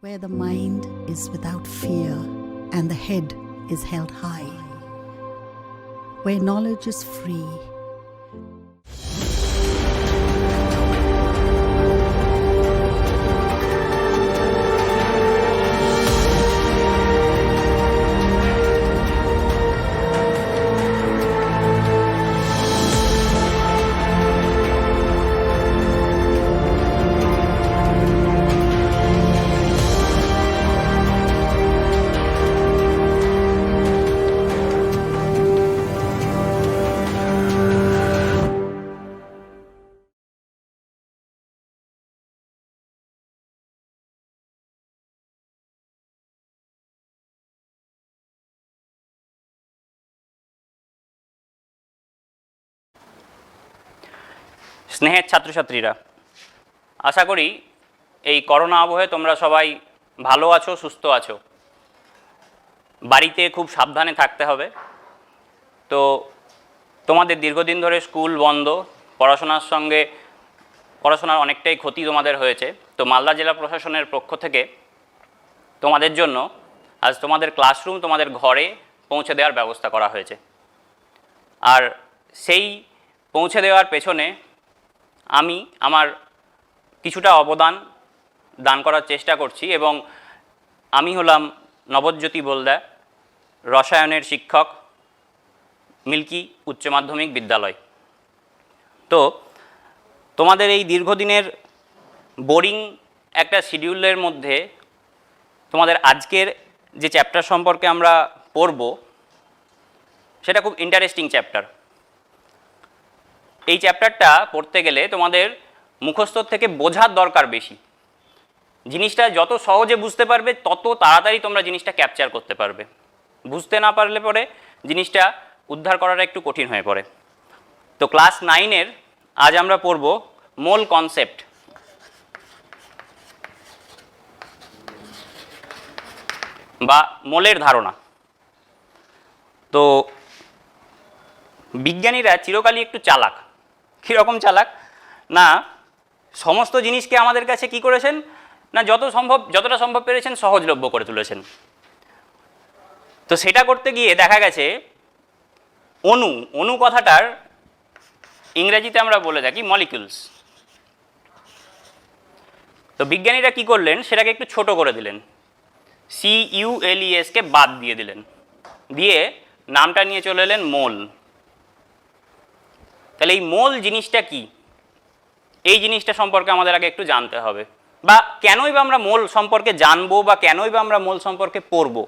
where the mind is without fear and the head is held high, where knowledge is free. স্নেহের ছাত্রছাত্রীরা, আশা করি এই corona আবহে তোমরা সবাই ভালো আছো, সুস্থ আছো। বাড়িতে খুব সাবধানে থাকতে হবে। তো তোমাদের দীর্ঘদিন ধরে স্কুল বন্ধ, পড়াশোনার অনেকটাই ক্ষতি তোমাদের হয়েছে। তো মালদা জেলা প্রশাসনের পক্ষ থেকে তোমাদের জন্য আজ তোমাদের ক্লাসরুম তোমাদের ঘরে পৌঁছে দেওয়ার ব্যবস্থা করা হয়েছে। আর সেই পৌঁছে দেওয়ার পেছনে আমি আমার কিছুটা অবদান দান করার চেষ্টা করছি এবং আমি হলাম নবজ্যোতি বলদা, রসায়নের শিক্ষক, মিল্কি উচ্চ মাধ্যমিক বিদ্যালয়। তো তোমাদের এই দীর্ঘদিনের বোরিং একটা শিডিউলের মধ্যে তোমাদের আজকের যে চ্যাপ্টার সম্পর্কে আমরা পড়ব সেটা খুব ইন্টারেস্টিং চ্যাপ্টার। এই চ্যাপ্টারটা পড়তে গেলে তোমাদের মুখস্থর থেকে বোঝার দরকার বেশি। জিনিসটা যত সহজে বুঝতে পারবে তত তাড়াতাড়ি তোমরা জিনিসটা ক্যাপচার করতে পারবে। বুঝতে না পারলে পরে জিনিসটা উদ্ধার করাটা একটু কঠিন হয়ে পড়ে। তো ক্লাস 9-এর আজ আমরা পড়ব মোল কনসেপ্ট। বা মোলের ধারণা। তো বিজ্ঞানীরা চিরকালই একটু চালাক। কীরকম চালাক না, সমস্ত জিনিসকে আমাদের কাছে কি করেছেন না যতটা সম্ভব পেরেছেন সহজলভ্য করে তুলেছেন। তো সেটা করতে গিয়ে দেখা গেছে অণু কথাটার ইংরেজিতে আমরা বলে থাকি মলিকিউলস। তো বিজ্ঞানীরা কি করলেন, সেটাকে একটু ছোট করে দিলেন, CULES কে বাদ দিয়ে দিলেন, দিয়ে নামটা নিয়ে চলে এলেন মোল। তাহলে এই মোল জিনিসটা কি, এই জিনিসটা সম্পর্কে আমাদের আগে একটু জানতে হবে। বা কেনই বা আমরা মোল সম্পর্কে জানবো বা কেনই বা আমরা মোল সম্পর্কে পড়বো।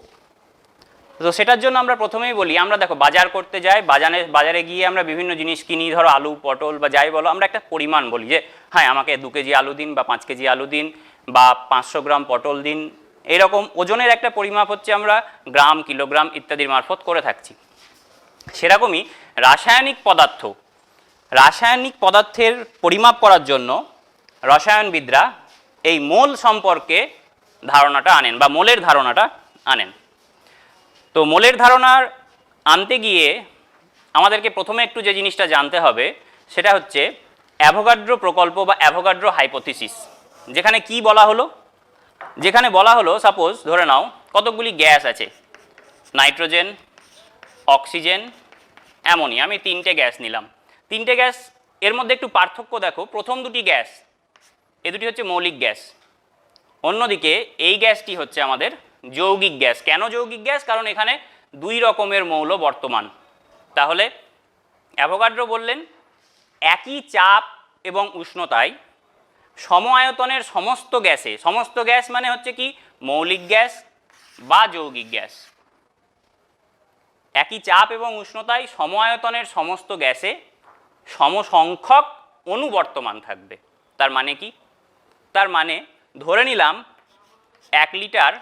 তো সেটার জন্য আমরা প্রথমেই বলি, আমরা দেখো বাজার করতে যাই, বাজারে গিয়ে আমরা বিভিন্ন জিনিস কিনি, ধরো আলু, পটল বা যাই বলো, আমরা একটা পরিমাণ বলি যে হ্যাঁ আমাকে 2 কেজি আলু দিন বা 5 কেজি আলু দিন বা 500 গ্রাম পটল দিন। এরকম ওজনের একটা পরিমাপ হচ্ছে আমরা গ্রাম, কিলোগ্রাম ইত্যাদির মারফত করে থাকছি। সেরকমই রাসায়নিক পদার্থের পরিমাপ করার জন্য রসায়নবিদরা এই মোল সম্পর্কে ধারণাটা আনেন বা মোলের ধারণাটা আনেন। তো মোলের ধারণার আনতে গিয়ে আমাদেরকে প্রথমে একটু যে জিনিসটা জানতে হবে সেটা হচ্ছে অ্যাভোগাড্রো প্রকল্প বা অ্যাভোগাড্রো হাইপোথিসিস। যেখানে কি বলা হলো, যেখানে বলা হলো সাপোজ ধরে নাও কতকগুলি গ্যাস আছে, নাইট্রোজেন, অক্সিজেন, অ্যামোনিয়া। আমি 3টে গ্যাস নিলাম। 3টে গ্যাস এর মধ্যে একটু পার্থক্য দেখো। প্রথম দুটি গ্যাস, এ দুটি হচ্ছে মৌলিক গ্যাস। অন্যদিকে এই গ্যাসটি হচ্ছে আমাদের যৌগিক গ্যাস। কেন যৌগিক গ্যাস? কারণ এখানে 2 রকমের মৌল বর্তমান। তাহলে অ্যাভোগাড্রো বললেন একই চাপ এবং উষ্ণতায় সম আয়তনের সমস্ত গ্যাস মানে হচ্ছে কি মৌলিক গ্যাস বা যৌগিক গ্যাস, একই চাপ এবং উষ্ণতায় সম আয়তনের সমস্ত গ্যাসে সমসংখ্যক অণু বর্তমান থাকবে। তার মানে কি? তার মানে ধরে নিলাম 1 লিটার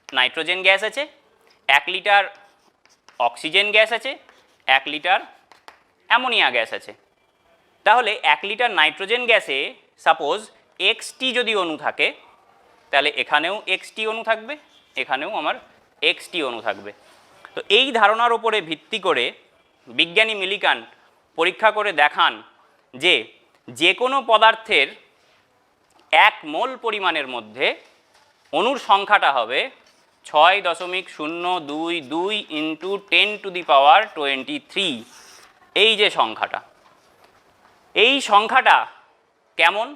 নাইট্রোজেন গ্যাস আছে, 1 লিটার অক্সিজেন গ্যাস আছে, 1 লিটার অ্যামোনিয়া গ্যাস আছে। তাহলে 1 লিটার নাইট্রোজেন গ্যাসে সাপোজ XT যদি অণু থাকে, তাহলে এখানেও XT অণু থাকবে, এখানেও আমার XT অণু থাকবে। তো এই ধারণার উপরে ভিত্তি করে বিজ্ঞানী মিলিকান পরীক্ষা করে দেখান যে কোনো পদার্থের 1 মোল পরিমাণের মধ্যে অণুর সংখ্যাটা হবে 6.022 ইন্টু 10⁻23। এই যে সংখ্যাটা, এই সংখ্যাটা কেমন?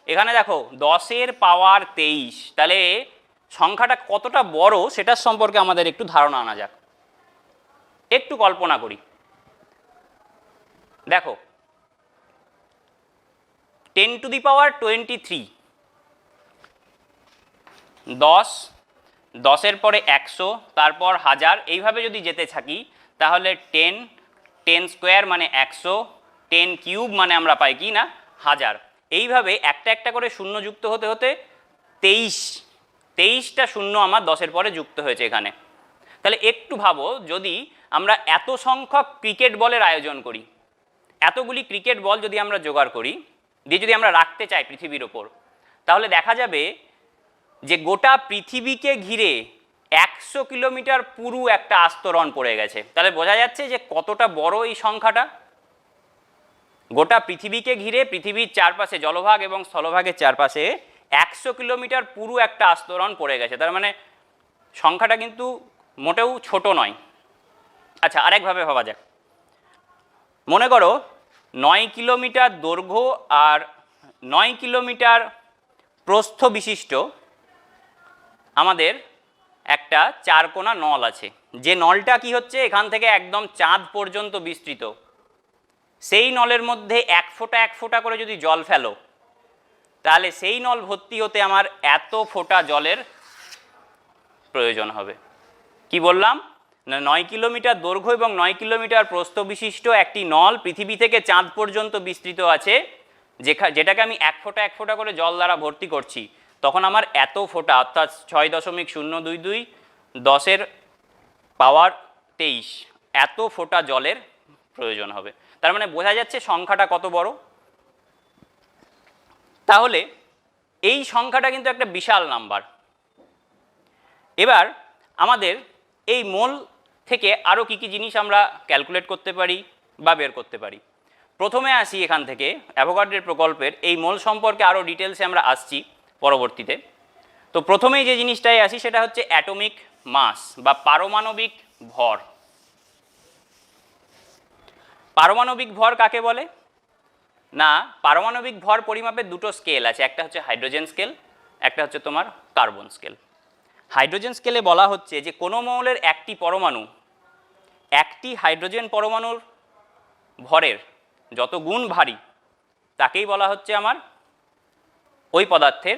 এখানে দেখো 10⁻23, তাহলে সংখ্যাটা কতটা বড় সেটার সম্পর্কে আমাদের একটু ধারণা আনা যাক। একটু কল্পনা করি, দেখো 10⁻23, 10, 10-এর পরে 100, তারপর 1000, এইভাবে যদি যেতে থাকি তাহলে 10, 10 স্কোয়ার মানে 100, 10 কিউব মানে আমরা পাই কি না 1000। এইভাবে একটা একটা করে শূন্য যুক্ত হতে হতে 23টা শূন্য আমার 10-এর পরে যুক্ত হয়েছে এখানে। তাহলে একটু ভাবো, যদি আমরা এত সংখ্যক ক্রিকেট বলের আয়োজন করি, এতগুলি ক্রিকেট বল যদি আমরা জোগাড় করি, দিয়ে যদি আমরা রাখতে চাই পৃথিবীর ওপর, তাহলে দেখা যাবে যে গোটা পৃথিবীকে ঘিরে 100 কিলোমিটার পুরু একটা আস্তরণ পড়ে গেছে। তাহলে বোঝা যাচ্ছে যে কতটা বড় এই সংখ্যাটা। গোটা পৃথিবীকে ঘিরে পৃথিবীর চারপাশে, জলভাগ এবং স্থলভাগের চারপাশে 100 কিলোমিটার পুরু একটা আস্তরণ পড়ে গেছে। তার মানে সংখ্যাটা কিন্তু মোটেও ছোট নয়। আচ্ছা, আরেকভাবে ভাবা যাক, মনে করো 9 কিলোমিটার দৈর্ঘ্য আর 9 কিলোমিটার প্রস্থ বিশিষ্ট আমাদের একটা চারকোনা নল আছে। যে নলটা কি হচ্ছে, এখান থেকে একদম চাঁদ পর্যন্ত বিস্তৃত। সেই নলের মধ্যে 1 ফোঁটা 1 ফোঁটা করে যদি জল ফেলো, তাহলে সেই নল ভর্তি হতে আমার এত ফোঁটা জলের প্রয়োজন হবে। কি বললাম না, 9 কিলোমিটার দৈর্ঘ্য এবং 9 কিলোমিটার প্রস্থ বিশিষ্ট একটি নল পৃথিবী থেকে চাঁদ পর্যন্ত বিস্তৃত আছে, যেটাকে আমি 1 ফোঁটা 1 ফোঁটা করে জল দ্বারা ভর্তি করছি। তখন আমার এত ফোঁটা, অর্থাৎ 6.022 10⁻23 এত ফোঁটা জলের প্রয়োজন হবে। তার মানে বোঝা যাচ্ছে সংখ্যাটা কত বড়। তাহলে এই সংখ্যাটা কিন্তু একটা বিশাল নাম্বার। এবার আমাদের এই মোল থেকে আরও কী কী জিনিস আমরা ক্যালকুলেট করতে পারি বা বের করতে পারি। প্রথমে আসি এখান থেকে অ্যাভোগাড্রোর প্রকল্পের এই মোল সম্পর্কে আরও ডিটেলসে আমরা আসছি পরবর্তীতে। তো প্রথমেই যে জিনিসটাই আসি সেটা হচ্ছে অ্যাটমিক মাস বা পারমাণবিক ভর। পারমাণবিক ভর কাকে বলে না, পারমাণবিক ভর পরিমাপের দুটো স্কেল আছে, একটা হচ্ছে হাইড্রোজেন স্কেল, একটা হচ্ছে তোমার কার্বন স্কেল। হাইড্রোজেন স্কেলে বলা হচ্ছে যে কোনো মৌলের একটি পরমাণু একটি হাইড্রোজেন পরমাণুর ভরের যত গুণ ভারী তাকেই বলা হচ্ছে আমার ওই পদার্থের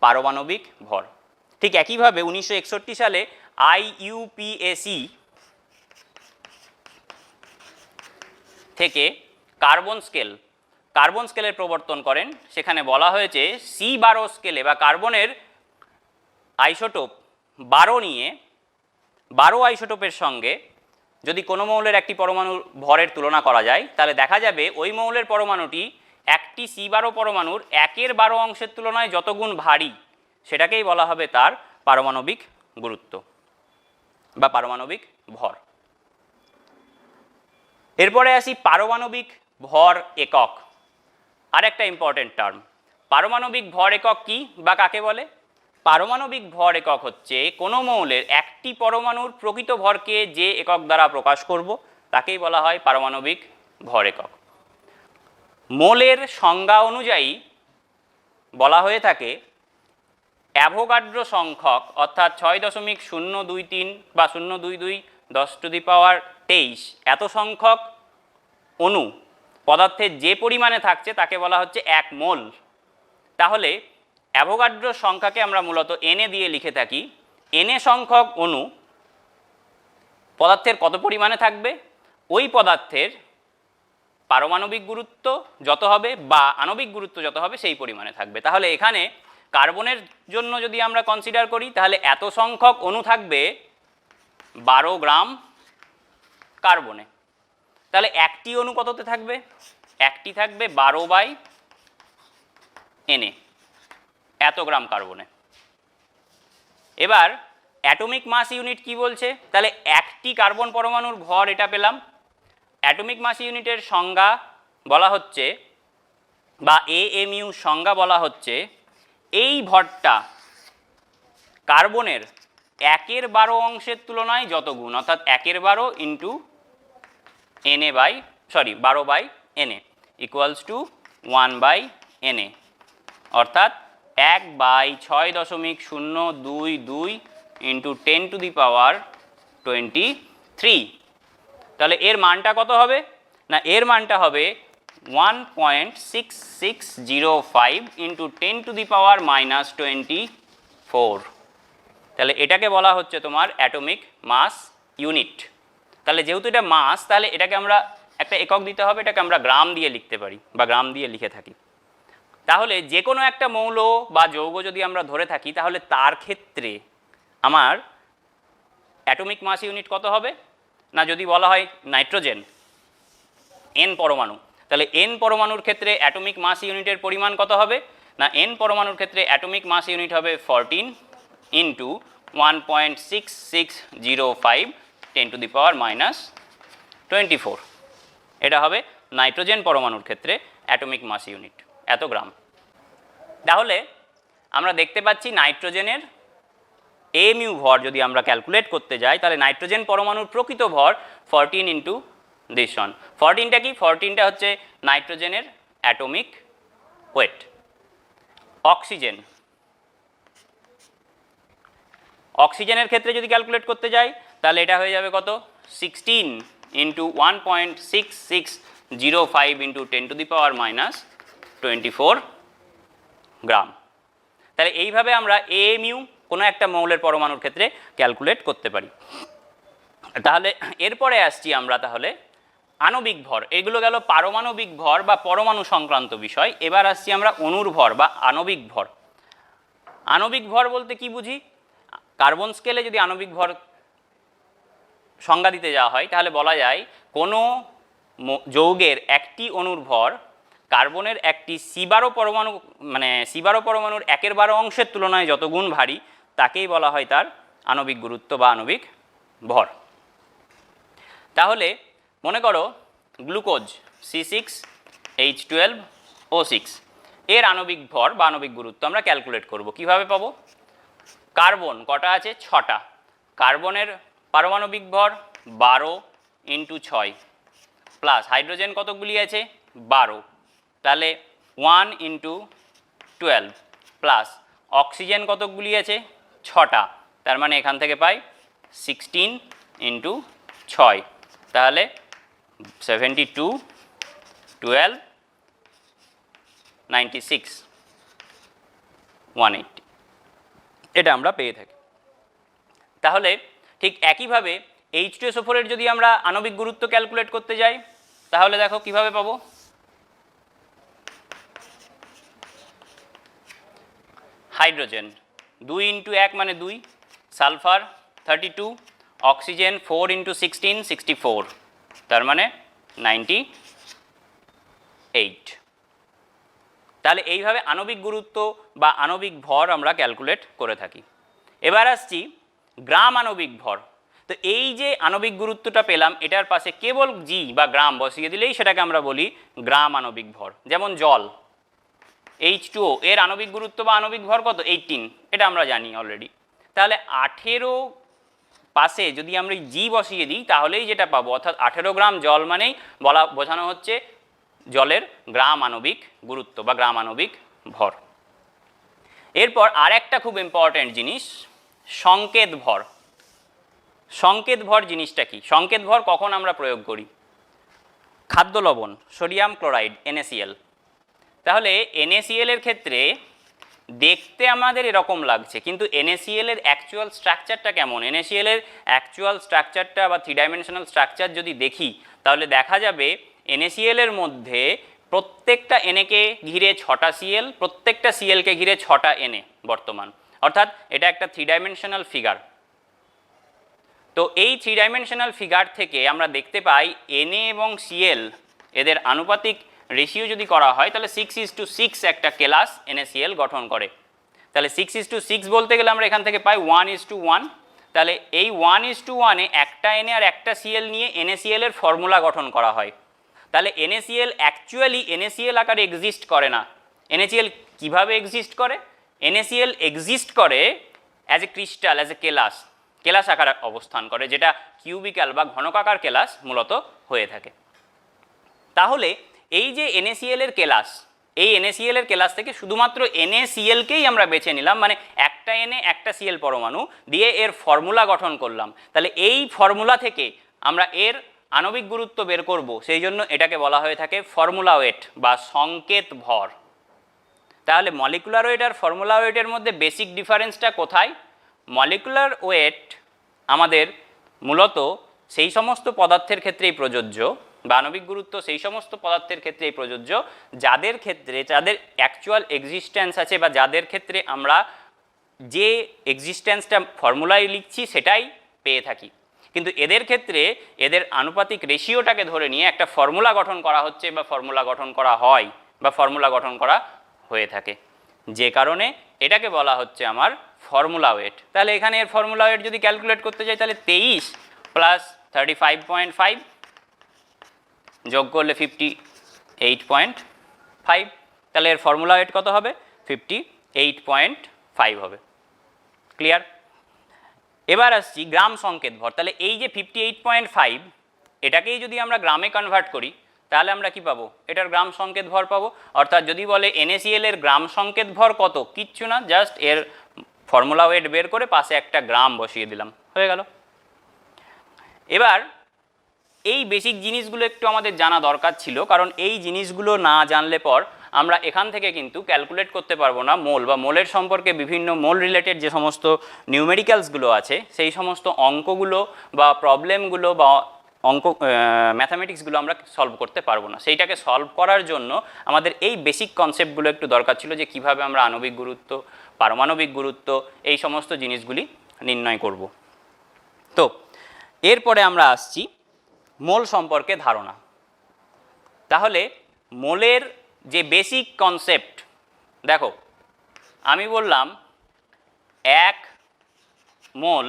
পারমাণবিক ভর। ঠিক একইভাবে 1961 সালে IUPAC থেকে কার্বন স্কেলের প্রবর্তন করেন। সেখানে বলা হয়েছে C12 স্কেলে বা কার্বনের আইসোটোপ 12 নিয়ে 12 আইসোটোপের সঙ্গে যদি কোনো মৌলের একটি পরমাণুর ভরের তুলনা করা যায়, তাহলে দেখা যাবে ওই মৌলের পরমাণুটি একটি C12 পরমাণুর 1/12 অংশের তুলনায় যত গুণ ভারী, সেটাকেই বলা হবে তার পারমাণবিক গুরুত্ব বা পারমাণবিক ভর। এরপরে আসি পারমাণবিক ভর একক, আর একটা ইম্পর্টেন্ট টার্ম। পারমাণবিক ভর একক কি বা কাকে বলে? পারমাণবিক ভর একক হচ্ছে কোনো মৌলের একটি পরমাণুর প্রকৃত ভরকে যে একক দ্বারা প্রকাশ করব তাকেই বলা হয় পারমাণবিক ভর একক। মোলের সংজ্ঞা অনুযায়ী বলা হয়ে থাকে অ্যাভোগাড্রো সংখ্যক, অর্থাৎ 6.023 বা 022 10⁻23 এত সংখ্যক অণু পদার্থের যে পরিমাণে থাকছে তাকে বলা হচ্ছে 1 মোল। তাহলে অ্যাভোগাড্রো সংখ্যাকে আমরা মূলত এনে দিয়ে লিখে থাকি। এনে সংখ্যক অণু পদার্থের কত পরিমাণে থাকবে, ওই পদার্থের পারমাণবিক গুরুত্ব যত হবে বা আণবিক গুরুত্ব যত হবে সেই পরিমাণে থাকবে। তাহলে এখানে কার্বনের জন্য যদি আমরা কনসিডার করি, তাহলে এত সংখ্যক অণু থাকবে 12 গ্রাম কার্বনে। তাহলে একটি অণু কততে থাকবে? একটি থাকবে 12/Na, এত গ্রাম কার্বনে। এবার অ্যাটমিক মাস ইউনিট কি বলছে? তাহলে একটি কার্বন পরমাণুর ভর এটা পেলাম। অ্যাটমিক মাস ইউনিটের সংজ্ঞা বলা হচ্ছে বা AMU সংজ্ঞা বলা হচ্ছে এই ভরটা কার্বনের 1/12 অংশের তুলনায় যত গুণ, অর্থাৎ 1/12 into Na by 12/Na equals to 1/Na, অর্থাৎ 1/6.022 ইন্টু 10⁻23। তাহলে এর মানটা কত হবে না, এর মানটা হবে 1.6605 ইন্টু 10⁻24। তাহলে এটাকে বলা হচ্ছে তোমার অ্যাটমিক মাস ইউনিট। তাহলে যেহেতু এটা মাস, তাহলে এটাকে আমরা একটা একক দিতে হবে, এটাকে আমরা গ্রাম দিয়ে লিখতে পারি বা গ্রাম দিয়ে লিখে থাকি। তাহলে যে কোনো একটা মৌল বা যৌগ যদি আমরা ধরে থাকি, তাহলে তার ক্ষেত্রে আমার অ্যাটমিক মাস ইউনিট কত হবে না, যদি বলা হয় নাইট্রোজেন n পরমাণু, তাহলে n পরমাণুর ক্ষেত্রে অ্যাটমিক মাস ইউনিটের পরিমাণ কত হবে না, n পরমাণুর ক্ষেত্রে অ্যাটমিক মাস ইউনিট হবে 14 ইন্টু 1.6605 10⁻24। এটা হবে নাইট্রোজেন পরমাণুর ক্ষেত্রে অ্যাটমিক মাস ইউনিট, এত গ্রাম। তাহলে আমরা দেখতে পাচ্ছি নাইট্রোজেনের mu ভর যদি আমরা ক্যালকুলেট করতে যাই, তাহলে নাইট্রোজেন পরমাণুর প্রকৃত ভর 14 ইন্টু দিস ওয়ান। 14টা কি, 14টা হচ্ছে নাইট্রোজেনের অ্যাটমিক ওয়েট। অক্সিজেনের ক্ষেত্রে যদি ক্যালকুলেট করতে যাই, তাহলে এটা হয়ে যাবে কত, 16 ইন্টু 1.6605 ইন্টু 10⁻24 গ্রাম। তাহলে এইভাবে আমরা mu কোনো একটা মৌলের পরমাণুর ক্ষেত্রে ক্যালকুলেট করতে পারি। তাহলে এরপরে আসছি আমরা তাহলে আণবিক ভর। এগুলো গেল পারমাণবিক ভর বা পরমাণু সংক্রান্ত বিষয়। এবার আসছি আমরা অণুর ভর বা আণবিক ভর। আণবিক ভর বলতে কি বুঝি, কার্বন স্কেলে যদি আণবিক ভর সংজ্ঞা দিতে যাওয়া হয়, তাহলে বলা যায় কোনো যৌগের একটি অণুর ভর কার্বনের একটি C12 পরমাণু মানে C12 পরমাণুর 1/12 অংশের তুলনায় যত গুণ ভারী, তাকেই বলা হয় তার আণবিক গুরুত্ব বা আণবিক ভর। তাহলে মনে করো গ্লুকোজ C6H12O6, এর আণবিক ভর বা আণবিক গুরুত্ব আমরা ক্যালকুলেট করব। কিভাবে পাবো, কার্বন কটা আছে, 6টা, কার্বনের পারমাণবিক ভর 12 ইন্টু 6 প্লাস হাইড্রোজেন কতগুলি আছে 12, তাহলে 1 ইন্টু 12 প্লাস অক্সিজেন কতগুলি আছে 6টা, তার মানে এখান থেকে পাই 16 ইন্টু 6, তাহলে 72 12 96 180, এটা আমরা পেয়ে থাকি। তাহলে ঠিক একইভাবে H2SO4 এর যদি আমরা আণবিক গুরুত্ব ক্যালকুলেট করতে যাই, তাহলে দেখো কিভাবে পাবো, হাইড্রোজেন 2 ইন্টু 1 মানে 2, সালফার 32, অক্সিজেন 4 ইন্টু 16 64, তার মানে 98। তাহলে এইভাবে আণবিক গুরুত্ব বা আণবিক ভর আমরা ক্যালকুলেট করে থাকি। এবার আসছি গ্রাম আণবিক ভর। তো এই যে আণবিক গুরুত্বটা পেলাম, এটার পাশে কেবল জি বা গ্রাম বসিয়ে দিলেই সেটাকে আমরা বলি গ্রাম আণবিক ভর। যেমন জল H2O, এর আণবিক গুরুত্ব বা আণবিক ভর কত 18, এটা আমরা জানি অলরেডি। তাহলে 18 পাশে যদি আমরা জি বসিয়ে দিই, তাহলেই যেটা পাবো, অর্থাৎ 18 গ্রাম জল মানেই বোঝানো হচ্ছে জলের গ্রাম আণবিক গুরুত্ব বা গ্রাম আণবিক ভর। এরপর আর একটা খুব ইম্পর্ট্যান্ট জিনিস, সংকেত ভর। সংকেত ভর জিনিসটা কি, সংকেত ভর কখন আমরা প্রয়োগ করি, খাদ্য লবণ সোডিয়াম ক্লোরাইড NaCl। তাহলে NaCl এর ক্ষেত্রে দেখতে আমাদের এরকম লাগছে, কিন্তু NaCl এর অ্যাকচুয়াল স্ট্রাকচারটা কেমন, NaCl এর অ্যাকচুয়াল স্ট্রাকচারটা বা 3 ডাইমেনশনাল স্ট্রাকচার যদি দেখি, তাহলে দেখা যাবে NaCl এর মধ্যে প্রত্যেকটা Na কে ঘিরে 6টা Cl, প্রত্যেকটা Cl কে ঘিরে 6টা Na বর্তমান, অর্থাৎ এটা একটা 3 ডাইমেনশনাল ফিগার। তো এই 3 ডাইমেনশনাল ফিগার থেকে আমরা দেখতে পাই Na এবং Cl এদের আনুপাতিক রেশিও যদি করা হয়, তাহলে 6:6 একটা ক্লাস NaCl গঠন করে। তাহলে 6:6 বলতে গেলে আমরা এখান থেকে পাই 1:1। তাহলে এই 1:1 এ একটা Na আর একটা Cl নিয়ে NaCl এর ফর্মুলা গঠন করা হয়। তাহলে NaCl অ্যাকচুয়ালি NaCl আকারে এক্সিস্ট করে না। NaCl কিভাবে এক্সিস্ট করে, NaCl এক্সিস্ট করে as a crystal, as a কেলাস আকারে অবস্থান করে, যেটা কিউবিক্যাল বা ঘনকাকার কেলাস মূলত হয়ে থাকে। তাহলে এই যে NaCl এর কেলাস, এই NaCl এর কেলাস থেকে শুধুমাত্র NaCl-কেই আমরা বেছে নিলাম, মানে একটা Na একটা Cl পরমাণু দিয়ে এর ফর্মুলা গঠন করলাম। তাহলে এই ফর্মুলা থেকে আমরা এর আণবিক গুরুত্ব বের করব, সেই জন্য এটাকে বলা হয়ে থাকে ফর্মুলা ওয়েট বা সংকেত ভর। তাহলে মলিকুলার ওয়েট আর ফর্মুলা ওয়েটের মধ্যে বেসিক ডিফারেন্সটা কোথায়? মলিকুলার ওয়েট আমাদের মূলত সেই সমস্ত পদার্থের ক্ষেত্রেই প্রযোজ্য, বা আণবিক গুরুত্ব সেই সমস্ত পদার্থের ক্ষেত্রেই প্রযোজ্য যাদের ক্ষেত্রে যাদের অ্যাকচুয়াল এক্সিস্টেন্স আছে, বা যাদের ক্ষেত্রে আমরা যে এক্সিস্টেন্সটা ফর্মুলায় লিখছি সেটাই পেয়ে থাকি। কিন্তু এদের ক্ষেত্রে এদের আনুপাতিক রেশিওটাকে ধরে নিয়ে একটা ফর্মুলা গঠন করা হচ্ছে, বা ফর্মুলা গঠন করা হয়, বা ফর্মুলা গঠন করা হয়ে থাকে, যে কারণে এটাকে বলা হচ্ছে আমার ফর্মুলা ওয়েট। তাহলে এখানে এর ফর্মুলা ওয়েট যদি ক্যালকুলেট করতে যাই, তাহলে 23 প্লাস 35.5 যোগ করলে 58.5, তাহলে এর ফর্মুলা ওয়েট কত হবে? 58.5 হবে। ক্লিয়ার? এবার আসছি গ্রাম সংকেত ভর। তাহলে এই যে 58.5, এটাকেই যদি আমরা গ্রামে কনভার্ট করি, তাহলে আমরা কি পাবো? এটার গ্রাম সংকেত ভর পাবো। অর্থাৎ যদি বলে NaCl এর গ্রাম সংকেত ভর কত, কিচ্ছু না, জাস্ট এর ফর্মুলা ওয়েট বের করে পাশে একটা গ্রাম বসিয়ে দিলাম, হয়ে গেল। এবার এই বেসিক জিনিসগুলো একটু আমাদের জানা দরকার ছিল, কারণ এই জিনিসগুলো না জানলে পর আমরা এখান থেকে কিন্তু ক্যালকুলেট করতে পারবো না মোল, বা মোলের সম্পর্কে বিভিন্ন মোল রিলেটেড যে সমস্ত নিউমেরিক্যালসগুলো আছে, সেই সমস্ত অঙ্কগুলো বা প্রবলেমগুলো বা ম্যাথামেটিক্সগুলো আমরা সলভ করতে পারবো না। সেইটাকে সলভ করার জন্য আমাদের এই বেসিক কনসেপ্টগুলো একটু দরকার ছিল, যে কিভাবে আমরা আণবিক গুরুত্ব, পারমাণবিক গুরুত্ব, এই সমস্ত জিনিসগুলি নির্ণয় করব। তো এরপরে আমরা আসছি মোল সম্পর্কে ধারণা। তাহলে মোলের যে বেসিক কনসেপ্ট, দেখো আমি বললাম 1 মোল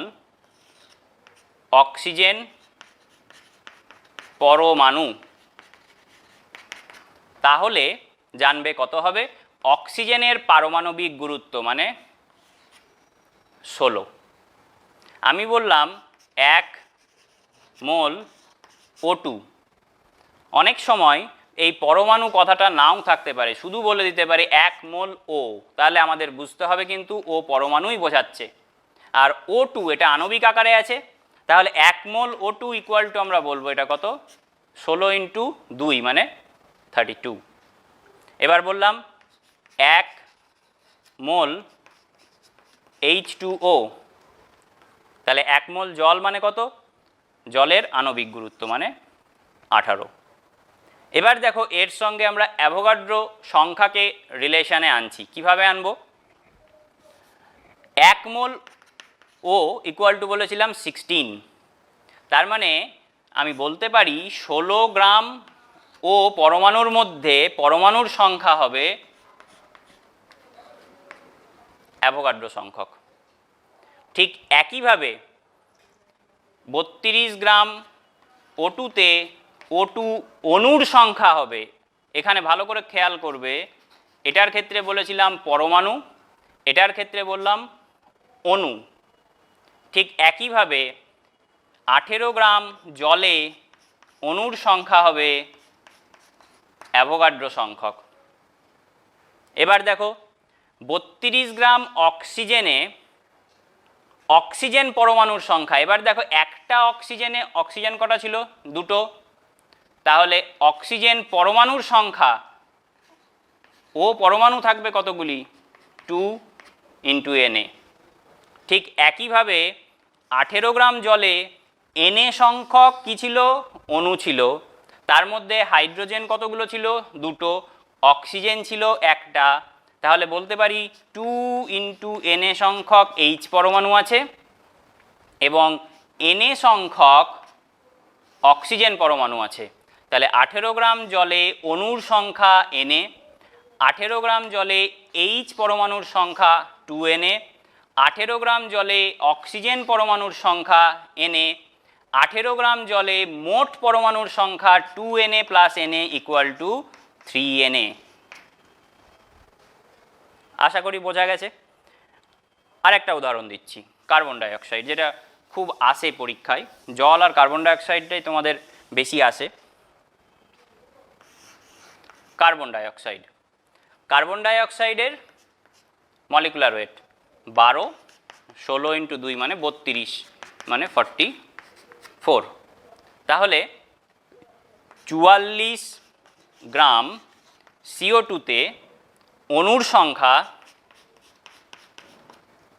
অক্সিজেন পরমাণু, তাহলে জানবে কত হবে? অক্সিজেনের পারমাণবিক গুরুত্ব মানে 16। আমি বললাম 1 মোল O2, অনেক সময় এই পরমাণু কথাটা নাও থাকতে পারে, শুধু বলে দিতে পারে 1 মোল O, তাহলে আমাদের বুঝতে হবে কিন্তু ও পরমাণুই বোঝাচ্ছে। আর O2 এটা আণবিক আকারে আছে, তাহলে 1 মোল O2 ইকুয়াল টু আমরা বলবো এটা কত? 16 ইন্টু 2 মানে 32। এবার বললাম 1 মোল H2O, তাহলে 1 মোল জল মানে কত? জলের আণবিক গুরুত্ব মানে 18। এবার দেখো এর সঙ্গে আমরা অ্যাভোগাড্রো সংখ্যাকে রিলেশনে আনছি। কিভাবে আনবো? 1 মোল ও ইকুয়াল টু বলেছিলাম 16, তার মানে আমি বলতে পারি 16 গ্রাম ও পরমাণুর মধ্যে পরমাণুর সংখ্যা হবে অ্যাভোগাড্রো সংখ্যক। ঠিক একইভাবে 32 গ্রাম O2-তে O2 অণুর সংখ্যা হবে। এখানে ভালো করে খেয়াল করবে, এটার ক্ষেত্রে বলেছিলাম পরমাণু, এটার ক্ষেত্রে বললাম অণু। ঠিক একইভাবে 18 গ্রাম জলে অণুর সংখ্যা হবে অ্যাভোগাড্রো সংখ্যক। এবার দেখো 32 গ্রাম অক্সিজেনে অক্সিজেন পরমাণুর সংখ্যা, এবার দেখো একটা অক্সিজেনে অক্সিজেন কটা ছিল? 2টো, তাহলে অক্সিজেন পরমাণুর সংখ্যা, ও পরমাণু থাকবে কতগুলি? 2 ইন্টু Na। ঠিক একইভাবে 18 গ্রাম জলে Na সংখ্যক কী ছিল? অণু ছিল, তার মধ্যে হাইড্রোজেন কতগুলো ছিল? 2টো, অক্সিজেন ছিল একটা, তাহলে বলতে পারি 2 ইন্টু Na সংখ্যক H পরমাণু আছে, এবং Na সংখ্যক অক্সিজেন পরমাণু আছে। তাহলে 18 গ্রাম জলে অণুর সংখ্যা Na, 18 গ্রাম জলে H পরমাণুর সংখ্যা 2Na, 18 গ্রাম জলে অক্সিজেন পরমাণুর সংখ্যা Na, 18 গ্রাম জলে মোট পরমাণুর সংখ্যা 2Na plus Na equal to 3Na। আশা করি বোঝা গেছে। আর একটা উদাহরণ দিচ্ছি, কার্বন ডাইঅক্সাইড, যেটা খুব আসে পরীক্ষায়। জল আর কার্বন ডাইঅক্সাইডটাই তোমাদের বেশি আসে। কার্বন ডাইঅক্সাইড, কার্বন ডাইঅক্সাইডের মলিকুলার ওয়েট 12, 16 ইন্টু 2 মানে 32, মানে 44। তাহলে 44 গ্রাম CO2-তে অণুর সংখ্যা,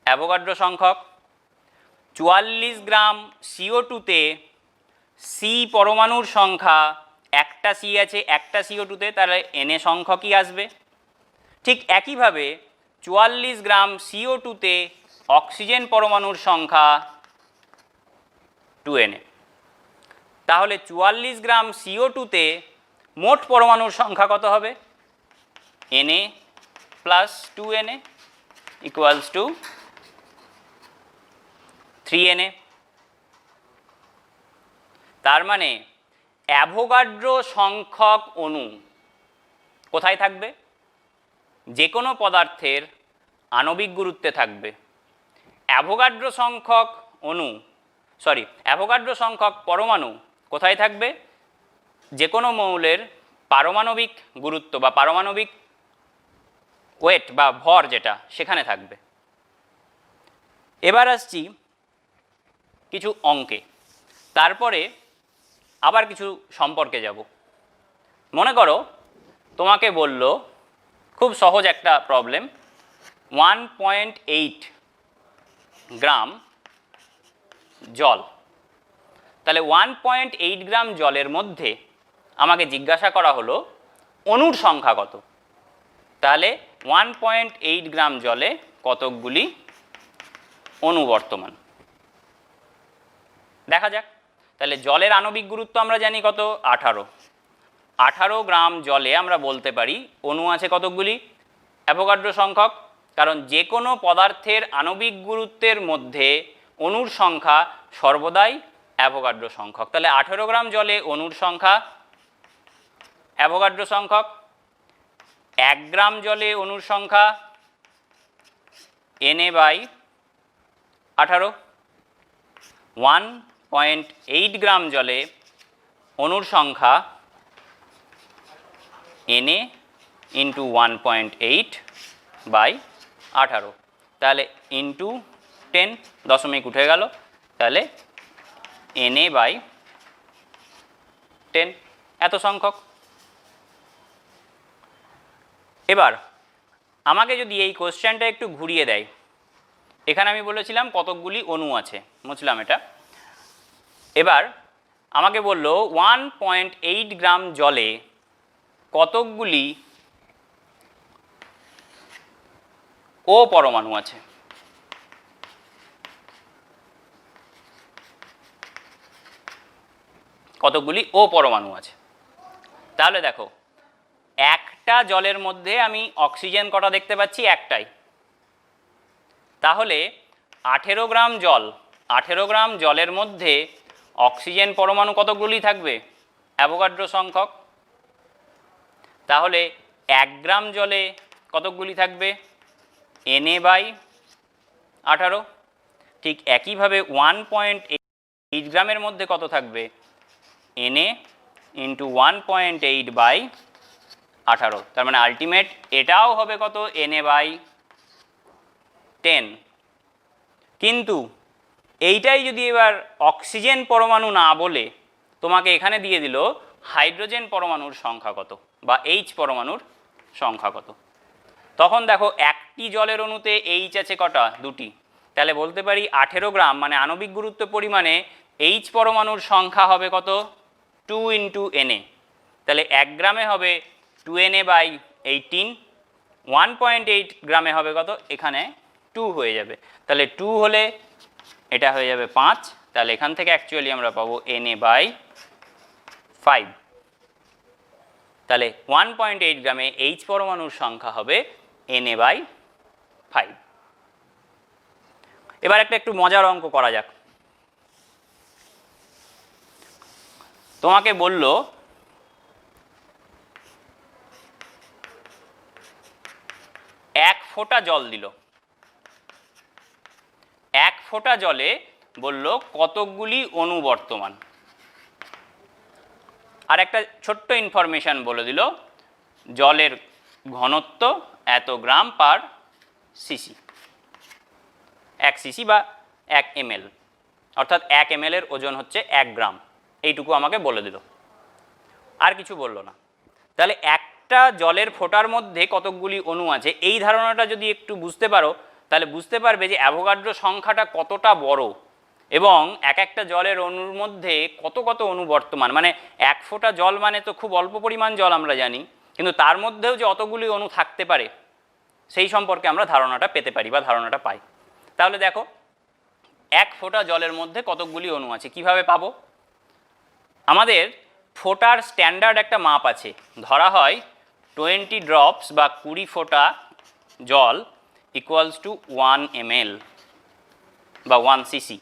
অ্যাভোগাড্রো সংখ্যক, 44 গ্রাম CO2-তে সি পরমাণুর সংখ্যা, একটা সি আছে একটা CO2-তে, তাহলে এনএ সংখ্যকই আসবে। ঠিক একইভাবে 44 গ্রাম CO2-তে অক্সিজেন পরমাণুর সংখ্যা 2Na। তাহলে 44 গ্রাম CO2-তে মোট পরমাণুর সংখ্যা কত হবে? Na plus 2Na equals to 3Na। তার মানে অ্যাভোগাড্রো সংখ্যক অণু কোথায় থাকবে? যে কোনো পদার্থের আণবিক গুরুত্বে থাকবে। অ্যাভোগাড্রো সংখ্যক অণু, অ্যাভোগাড্রো সংখ্যক পরমাণু কোথায় থাকবে? যে কোনো মৌলের পারমাণবিক গুরুত্ব বা পারমাণবিক ওয়েট বা ভর যেটা, সেখানে থাকবে। এবার আসছি কিছু অঙ্কে, তারপরে আবার কিছু সম্পর্কে যাব। মনে করো তোমাকে বলল, খুব সহজ একটা প্রবলেম, 1.8 গ্রাম জল। তাহলে 1.8 গ্রাম জলের মধ্যে আমাকে জিজ্ঞাসা করা হলো অণুর সংখ্যা কত। তাহলে 1.8 গ্রাম জলে কতকগুলি অণু বর্তমান, দেখা যাক। তাহলে জলের আণবিক গুরুত্ব আমরা জানি কত, 18। 18 গ্রাম জলে আমরা বলতে পারি অণু আছে কতকগুলি, অ্যাভোগাড্রো সংখ্যক, কারণ যে কোনো পদার্থের আণবিক গুরুত্বের মধ্যে অণুর সংখ্যা সর্বদাই অ্যাভোগাড্রো সংখ্যক। তাহলে 18 গ্রাম জলে অণুর সংখ্যা অ্যাভোগাড্রো সংখ্যক। 1 গ্রাম জলে অণুর সংখ্যা Na/18। 1.8 গ্রাম জলে অণুর সংখ্যা Na ইন্টু 1.8/18, তাহলে ইন্টু 10, দশমিক উঠে গেল, তাহলে Na/10 এত সংখ্যক। এবার আমাকে যদি এই কোশ্চেনটা একটু ঘুরিয়ে দেয়, এখানে আমি বলেছিলাম কতকগুলি অণু আছে, বুঝলাম এটা। এবার আমাকে বলল 1.8 গ্রাম জলে কতকগুলি ও পরমাণু আছে। কতকগুলি ও পরমাণু আছে। তাহলে দেখো, একটা জলের মধ্যে আমি অক্সিজেন কটা দেখতে পাচ্ছি, একটাই। তাহলে 18 গ্রাম জল, 18 গ্রাম জলের মধ্যে অক্সিজেন পরমাণু কতগুলি থাকবে, অ্যাভোগাড্রো সংখ্যক। তাহলে 1 গ্রাম জলে কতগুলি থাকবে, Na/18। ঠিক একইভাবে 1.8 গ্রামের মধ্যে কত থাকবে, Na ইন্টু 1.8/18। তার মানে আলটিমেট এটাও হবে কত, Na/10। কিন্তু এইটাই যদি এবার অক্সিজেন পরমাণু না বলে তোমাকে এখানে দিয়ে দিল হাইড্রোজেন পরমাণুর সংখ্যা কত বা H পরমাণুর সংখ্যা কত, তখন দেখো একটি জলের অণুতে H আছে কটা, দুটি। তাহলে বলতে পারি 18 গ্রাম মানে আণবিক গুরুত্ব পরিমাণে H পরমাণুর সংখ্যা হবে কত, 2 ইন্টু Na। তাহলে 1 গ্রামে হবে 2Na/18, 1.8 গ্রামে হবে কত, এখানে 2 হয়ে যাবে। তাহলে 2 হলে এটা হয়ে যাবে 5, তাহলে এখান থেকে অ্যাকচুয়ালি আমরা পাবো Na/5। তাহলে 1.8 গ্রামে H পরমাণুর সংখ্যা হবে Na/5। এবার একটু মজার অঙ্ক করা যাক। তোমাকে বলল 1 ফোঁটা জল দিল, ফোঁটা জলে বলল কতকগুলি অণু বর্তমান। আর একটা ছোট্ট ইনফরমেশন বলে দিল, জলের ঘনত্ব এত গ্রাম পার সিসি, 1 সিসি বা 1 ml, অর্থাৎ 1 ml এর ওজন হচ্ছে 1 গ্রাম। এইটুকু আমাকে বলে দিল, আর কিছু বলল না। তাহলে একটা জলের ফোঁটার মধ্যে কতকগুলি অণু আছে, এই ধারণাটা যদি একটু বুঝতে পারো তাহলে বুঝতে পারবে যে অ্যাভোগাড্রো সংখ্যাটা কতটা বড় এবং এক একটা জলের অণুর মধ্যে কত কত অণু বর্তমান। মানে 1 ফোঁটা জল মানে তো খুব অল্প পরিমাণ জল আমরা জানি, কিন্তু তার মধ্যেও যে অতগুলি অণু থাকতে পারে সেই সম্পর্কে আমরা ধারণাটা পেতে পারি বা ধারণাটা পাই। তাহলে দেখো 1 ফোঁটা জলের মধ্যে কতকগুলি অণু আছে, কিভাবে পাবো? আমাদের ফোঁটার স্ট্যান্ডার্ড একটা মাপ আছে, ধরা হয় 20 ড্রপস বা 20 ফোঁটা জল ইকুয়ালস টু 1 ml বা 1 সিসি।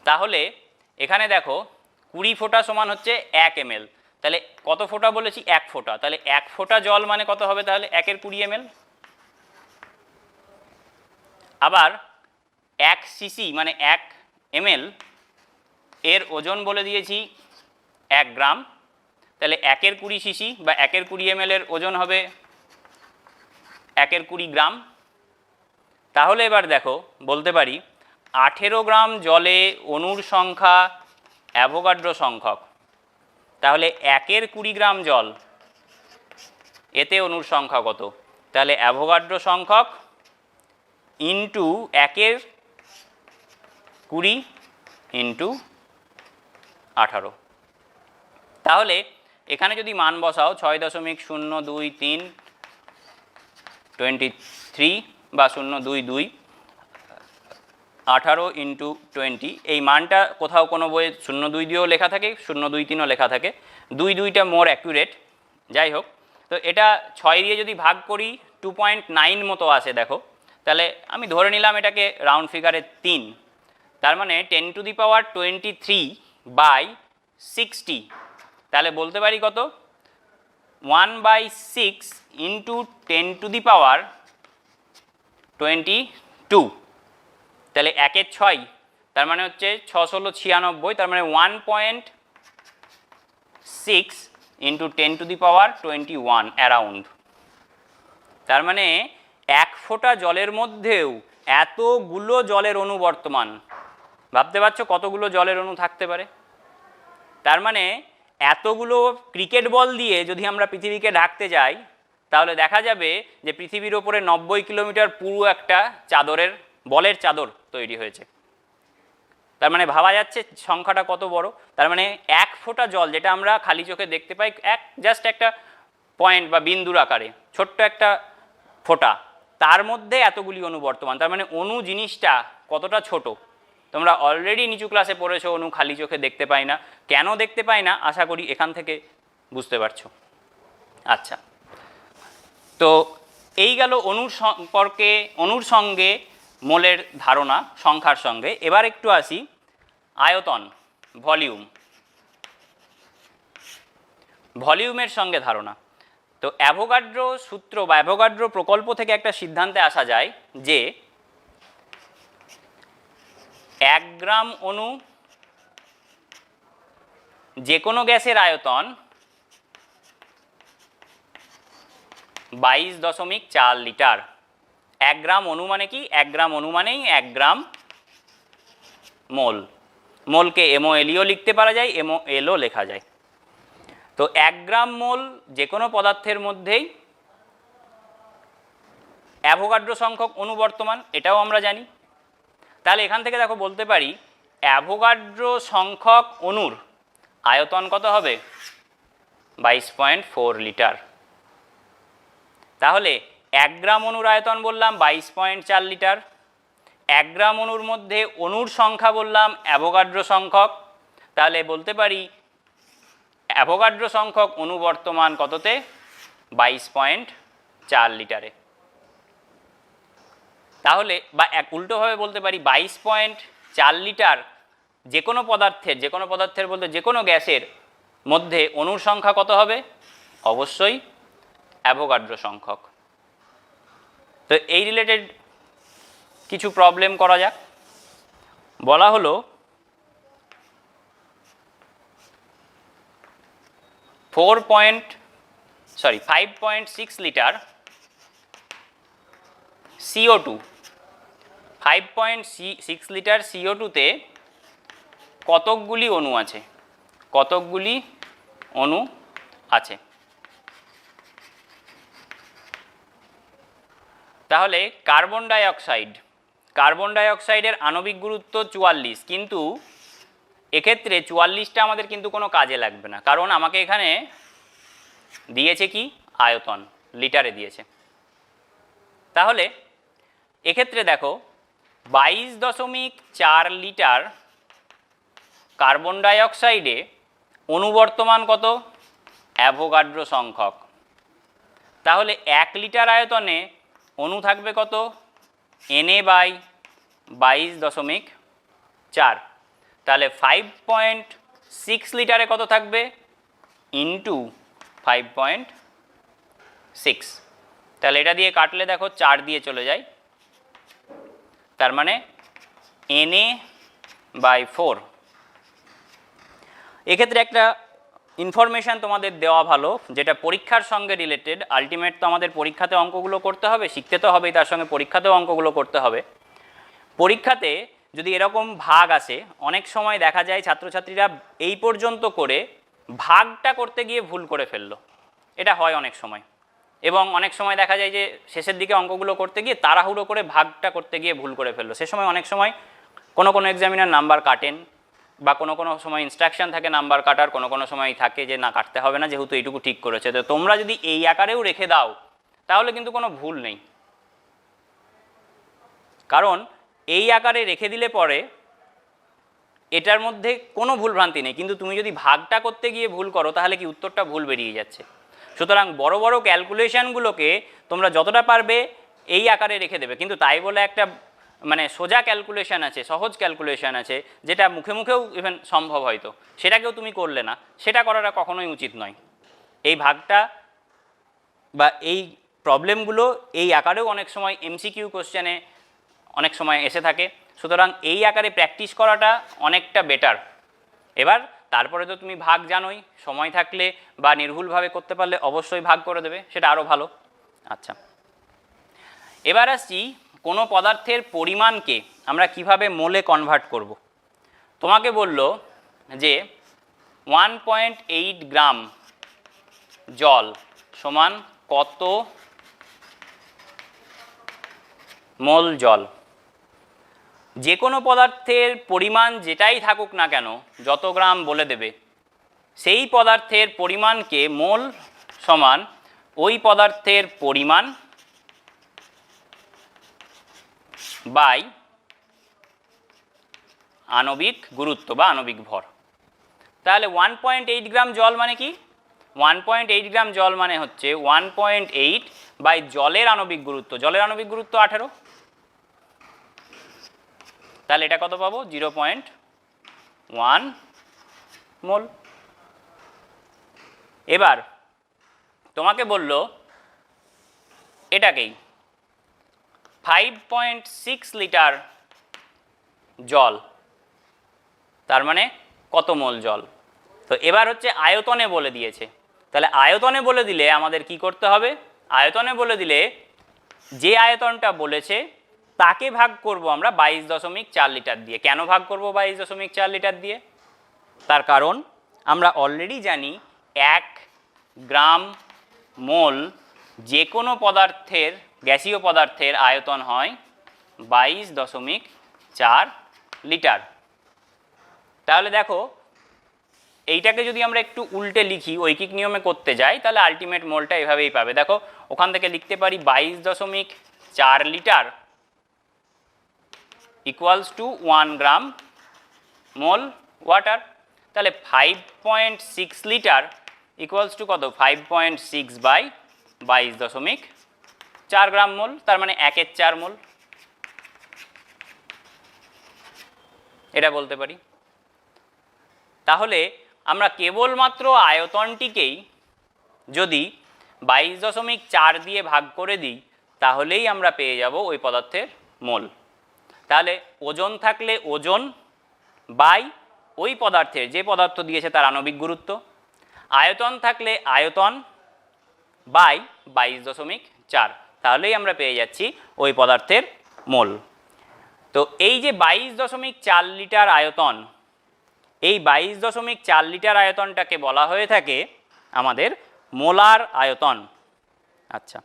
তাহলে এখানে দেখো 20 ফোঁটা সমান হচ্ছে 1 ml, তাহলে কত ফোঁটা বলেছি? 1 ফোঁটা। তাহলে 1 ফোঁটা জল মানে কত হবে? তাহলে 1 এর 20 ml। আবার 1 সিসি মানে 1 ml এর ওজন বলে দিয়েছি 1 গ্রাম, তাহলে 1 এর 20 সিসি বা 1 এর 20 ml এর ওজন হবে 1 এর 20 গ্রাম। তাহলে এবার দেখো বলতে পারি 18 গ্রাম জলে অণুর সংখ্যা অ্যাভোগাড্রো সংখ্যক, তাহলে 1 এর 20 গ্রাম জল এতে অণুর সংখ্যা কত? তাহলে অ্যাভোগাড্রো সংখ্যক ইন্টু 1 এর 20 ইন্টু 18। তাহলে এখানে যদি মান বসাও 6.0223 বা 022 18 ইন্টু 20, এই মানটা কোথাও কোনো বইয়ে 0.2 দিয়েও লেখা থাকে, 0.23ও লেখা থাকে, 2টা মোর অ্যাকুরেট। যাই হোক, তো এটা 6 দিয়ে যদি ভাগ করি 2.9 মতো আসে দেখো, তাহলে আমি ধরে নিলাম এটাকে রাউন্ড ফিগারে 3, তার মানে 10⁻23/60। তাহলে বলতে পারি কত? 1/6 ইন্টু 10⁻22। তাহলে 1 এর 6, তার মানে হচ্ছে 6×16=96, তার মানে 1.6 ইন্টু 10⁻21 অ্যারাউন্ড। তার মানে 1 ফোঁটা জলের মধ্যেও এতগুলো জলের অণু বর্তমান। ভাবতে পারছো কতগুলো জলের অণু থাকতে পারে? তার মানে এতগুলো ক্রিকেট বল দিয়ে যদি আমরা পৃথিবীকে ঢাকতে যাই তাহলে দেখা যাবে যে পৃথিবীর ওপরে 90 কিলোমিটার পুরো একটা চাদরের বলের চাদর তৈরি হয়েছে। তার মানে ভাবা যাচ্ছে সংখ্যাটা কত বড়। তার মানে 1 ফোঁটা জল, যেটা আমরা খালি চোখে দেখতে পাই জাস্ট একটা পয়েন্ট বা বিন্দুর আকারে ছোট্ট একটা ফোঁটা, তার মধ্যে এতগুলি অণু বর্তমান। তার মানে অণু জিনিসটা কতটা ছোট। তোমরা অলরেডি নিচু ক্লাসে পড়েছো অণু খালি চোখে দেখতে পাই না। কেন দেখতে পাই না আশা করি এখান থেকে বুঝতে পারছো। আচ্ছা, তো এই গেল অণুর সম্পর্কে, অণুর সঙ্গে মোলের ধারণা সংখ্যার সঙ্গে। এবার একটু আসি আয়তন, ভলিউম, ভলিউমের সঙ্গে ধারণা। তো অ্যাভোগাড্রো সূত্র বা অ্যাভোগাড্রো প্রকল্প থেকে একটা সিদ্ধান্তে আসা যায় যে 1 গ্রাম অণু যে কোনো গ্যাসের আয়তন 22.4 লিটার। 1 গ্রাম অণু মানে কি? 1 গ্রাম অণু মানেই 1 গ্রাম মোল। মোলকে MOLও লিখতে পারা যায়, MOLও লেখা যায়। তো 1 গ্রাম মোল যে কোনো পদার্থের মধ্যেই অ্যাভোগাড্রো সংখ্যক অণু বর্তমান, এটাও আমরা জানি। তাহলে এখান থেকে দেখো বলতে পারি অ্যাভোগাড্রো সংখ্যক অণুর আয়তন কত হবে? 22.4 লিটার। তাহলে 1 গ্রাম অণুর আয়তন বললাম 22.4 লিটার। 1 গ্রাম অণুর মধ্যে অণুর সংখ্যা বললাম অ্যাভোগাড্রো সংখ্যক, তাহলে বলতে পারি অ্যাভোগাড্রো সংখ্যক অণু বর্তমান কততে? 22.4 লিটারে। তাহলে বা উল্টোভাবে বলতে পারি 22.4 লিটার যে কোনো পদার্থের বলতে যে কোনো গ্যাসের মধ্যে অণুর সংখ্যা কত হবে? অবশ্যই অ্যাভোগাড্রো সংখ্যক। তো এই রিলেটেড কিছু প্রবলেম করা যাক। বলা হলো 5.6 লিটার CO2, 5.6 লিটার CO2-তে কতকগুলি অণু আছে, কতকগুলি অণু আছে। তাহলে কার্বন ডাইঅক্সাইডের আণবিক গুরুত্ব 44, কিন্তু এক্ষেত্রে 44টা আমাদের কিন্তু কোনো কাজে লাগবে না, কারণ আমাকে এখানে দিয়েছে কি আয়তন, লিটারে দিয়েছে। তাহলে এক্ষেত্রে দেখো 22.4 লিটার কার্বন ডাইঅক্সাইডে অনুবর্তমান কত, অ্যাভোগাড্রো সংখ্যক। তাহলে 1 লিটার আয়তনে অণু থাকবে কত, Na/22.4। তাহলে 5.6 লিটারে কত থাকবে, ইন্টু 5.6। তাহলে এটা দিয়ে কাটলে দেখো 4 দিয়ে চলে যায়, তার মানে Na/4। এক্ষেত্রে একটা ইনফরমেশান তোমাদের দেওয়া ভালো, যেটা পরীক্ষার সঙ্গে রিলেটেড। আলটিমেট তো আমাদের পরীক্ষাতে অঙ্কগুলো করতে হবে, শিখতে তো হবেই, তার সঙ্গে পরীক্ষাতেও অঙ্কগুলো করতে হবে। পরীক্ষাতে যদি এরকম ভাগ আসে, অনেক সময় দেখা যায় ছাত্রছাত্রীরা এই পর্যন্ত করে ভাগটা করতে গিয়ে ভুল করে ফেললো, এটা হয় অনেক সময়। এবং অনেক সময় দেখা যায় যে শেষের দিকে অঙ্কগুলো করতে গিয়ে তাড়াহুড়ো করে ভাগটা করতে গিয়ে ভুল করে ফেললো। সে সময় অনেক সময় কোনো এক্সামিনার নাম্বার কাটেন, বা কোনো সময় ইনস্ট্রাকশন থাকে নাম্বার কাটার, কোনো সময় থাকে যে না কাটতে হবে না, যেহেতু এইটুকু ঠিক করেছে। তো তোমরা যদি এই আকারেও রেখে দাও তাহলে কিন্তু কোনো ভুল নেই, কারণ এই আকারে রেখে দিলে পরে এটার মধ্যে কোনো ভুলভ্রান্তি নেই। কিন্তু তুমি যদি ভাগটা করতে গিয়ে ভুল করো তাহলে কি উত্তরটা ভুল বেরিয়ে যাচ্ছে। সুতরাং বড় বড় ক্যালকুলেশনগুলোকে তোমরা যতটা পারবে এই আকারে রেখে দেবে, কিন্তু তাই বলে একটা মানে সোজা ক্যালকুলেশন আছে, সহজ ক্যালকুলেশন আছে, যেটা মুখে মুখেও ইভেন সম্ভব হয়তো, সেটাকেও তুমি করলে না, সেটা করাটা কখনোই উচিত নয়। এই ভাগটা বা এই প্রবলেমগুলো এই আকারেও অনেক সময় এমসিকিউ কোশ্চেনে অনেক সময় এসে থাকে। সুতরাং এই আকারে প্র্যাকটিস করাটা অনেকটা বেটার। এবার তারপরে তো তুমি ভাগ জানোই, সময় থাকলে বা নির্ভুলভাবে করতে পারলে অবশ্যই ভাগ করে দেবে, সেটা আরও ভালো। আচ্ছা, এবার আসছি কোনো পদার্থের পরিমাণকে আমরা কিভাবে মোলে কনভার্ট করব। তোমাকে বলল যে 1.8 গ্রাম জল সমান কত মোল জল। যে কোনো পদার্থের পরিমাণ যেটাই থাকুক না কেন, যত গ্রাম বলে দেবে, সেই পদার্থের পরিমাণকে মোল সমান ওই পদার্থের পরিমাণ বাই আণবিক গুরুত্ব বা আণবিক ভর। তাহলে 1.8 গ্রাম জল মানে কি, 1.8 গ্রাম জল মানে হচ্ছে 1.8 বাই জলের আণবিক গুরুত্ব। জলের আণবিক গুরুত্ব 18, তাহলে এটা কত পাবো, 0.1 মোল। এবার তোমাকে বলল এটাকেই 5.6 লিটার জল, তার মানে কত মোল জল। তো এবার হচ্ছে আয়তনে বলে দিয়েছে। তাহলে আয়তনে বলে দিলে আমাদের কি করতে হবে, আয়তনে বলে দিলে যে আয়তনটা বলেছে তাকে ভাগ করব আমরা 22.4 লিটার দিয়ে। কেন ভাগ করব 22.4 লিটার দিয়ে, তার কারণ আমরা অলরেডি জানি 1 গ্রাম মোল যে কোনো পদার্থের, গ্যাসীয় পদার্থের আয়তন হয় 22.4 লিটার। তাহলে দেখো এইটাকে যদি আমরা একটু উল্টে লিখি, ঐকিক নিয়মে করতে যাই, তাহলে আলটিমেট মোলটা এভাবেই পাবে। দেখো ওখান থেকে লিখতে পারি 22.4 litre equals to 1 gram mole water. তাহলে 5.6 লিটার ইকুয়ালস টু কত, 5.6 বাই 22.4 গ্রাম মোল, তার মানে 1/4 মোল, এটা বলতে পারি। তাহলে আমরা কেবলমাত্র আয়তনটিকেই যদি 22.4 দিয়ে ভাগ করে দিই তাহলেই আমরা পেয়ে যাব ওই পদার্থের মোল। তাহলে ওজন থাকলে ওজন বাই ওই পদার্থের, যে পদার্থ দিয়েছে তার আণবিক গুরুত্ব, আয়তন থাকলে আয়তন বাই 22.4, তাহলেই আমরা পেয়ে যাচ্ছি ওই পদার্থের মোল। তো এই যে 22.4 লিটার আয়তন, এই 22.4 লিটার আয়তনটাকে বলা হয়ে থাকে আমাদের মোলার আয়তন। আচ্ছা,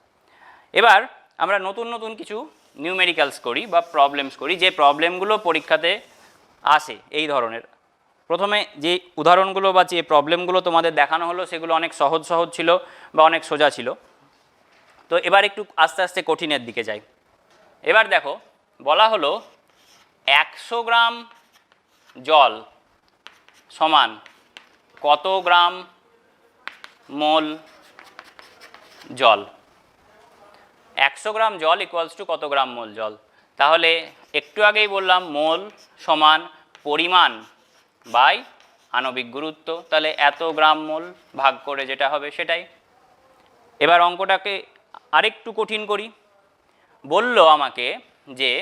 এবার আমরা নতুন নতুন কিছু নিউমেরিক্যালস করি বা প্রবলেমস করি, যে প্রবলেমগুলো পরীক্ষাতে আসে এই ধরনের। প্রথমে যে উদাহরণগুলো বা যে প্রবলেমগুলো তোমাদের দেখানো হলো সেগুলো অনেক সহজ সহজ ছিল বা অনেক সোজা ছিল। তো এবার একটু আস্তে আস্তে কঠিনের দিকে যাই। এবার দেখো, বলা হলো 100 গ্রাম জল সমান কত গ্রাম মোল জল। 100 গ্রাম জল ইকুয়ালস টু কত গ্রাম মোল জল। তাহলে একটু আগেই বললাম মোল সমান পরিমাণ বাই আণবিক গুরুত্ব, তাহলে এত গ্রাম মোল ভাগ করে যেটা হবে সেটাই। এবার অঙ্কটাকে আরেকটু কঠিন করি। বলল আমাকে যে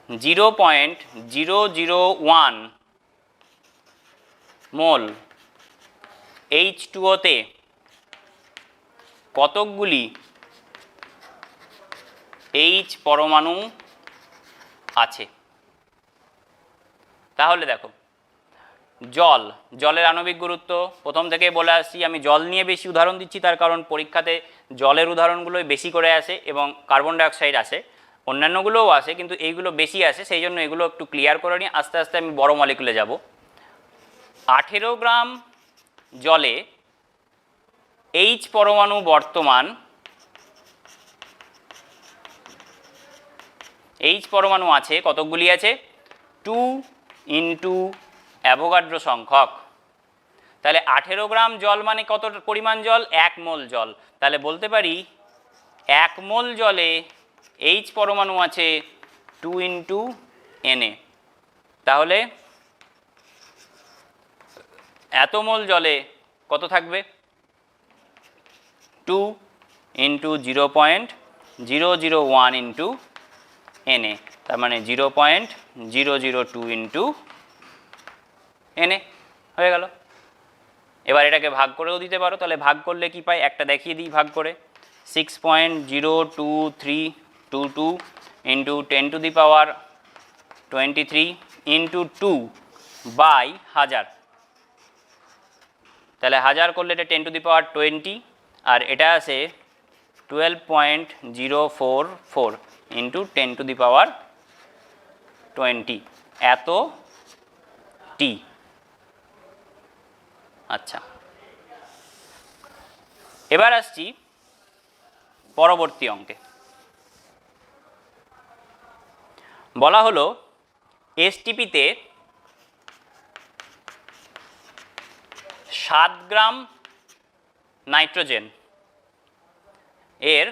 0.001 মোল H2O তে কতকগুলি H পরমাণু আছে। তাহলে দেখো, জলের আণবিক গুরুত্ব প্রথম থেকে বলে আসছি, আমি জল নিয়ে বেশি উদাহরণ দিচ্ছি তার কারণ পরীক্ষাতে জলের উদাহরণগুলোই বেশি করে আসে এবং কার্বন ডাইঅক্সাইড আসে, অন্যান্যগুলোও আসে কিন্তু এইগুলো বেশি আসে, সেই জন্য এগুলো একটু ক্লিয়ার করে নিই, আস্তে আস্তে আমি বড় মলিকুলে যাব। 18 গ্রাম জলে H পরমাণু বর্তমান, H পরমাণু আছে কতকগুলি আছে 2 ইন্টু অ্যাভোগাড্রো সংখ্যক। তাহলে 18 গ্রাম জল মানে কত পরিমাণ জল? 1 মোল জল। তাহলে বলতে পারি 1 মোল জলে H পরমাণু আছে 2 ইন্টু Na। তাহলে এত মোল জলে কত থাকবে? 2 ইন্টু 0.001 ইন্টু Na, তার মানে 0.002 ইন্টু Na হয়ে গেল। এবার এটাকে ভাগ করেও দিতে পারো, তাহলে ভাগ করলে কি পাই একটা দেখিয়ে দিই ভাগ করে। 6.02322 ইন্টু 10⁻23 ইন্টু 2 বাই 1000। তাহলে 1000 করলে এটা 10⁻20 আর এটা আছে 12.044 ইন্টু 10⁻20 এত টি। আচ্ছা, এবার আসছি পরবর্তী অঙ্কে। বলা হলো এসটিপিতে 7 গ্রাম নাইট্রোজেন এর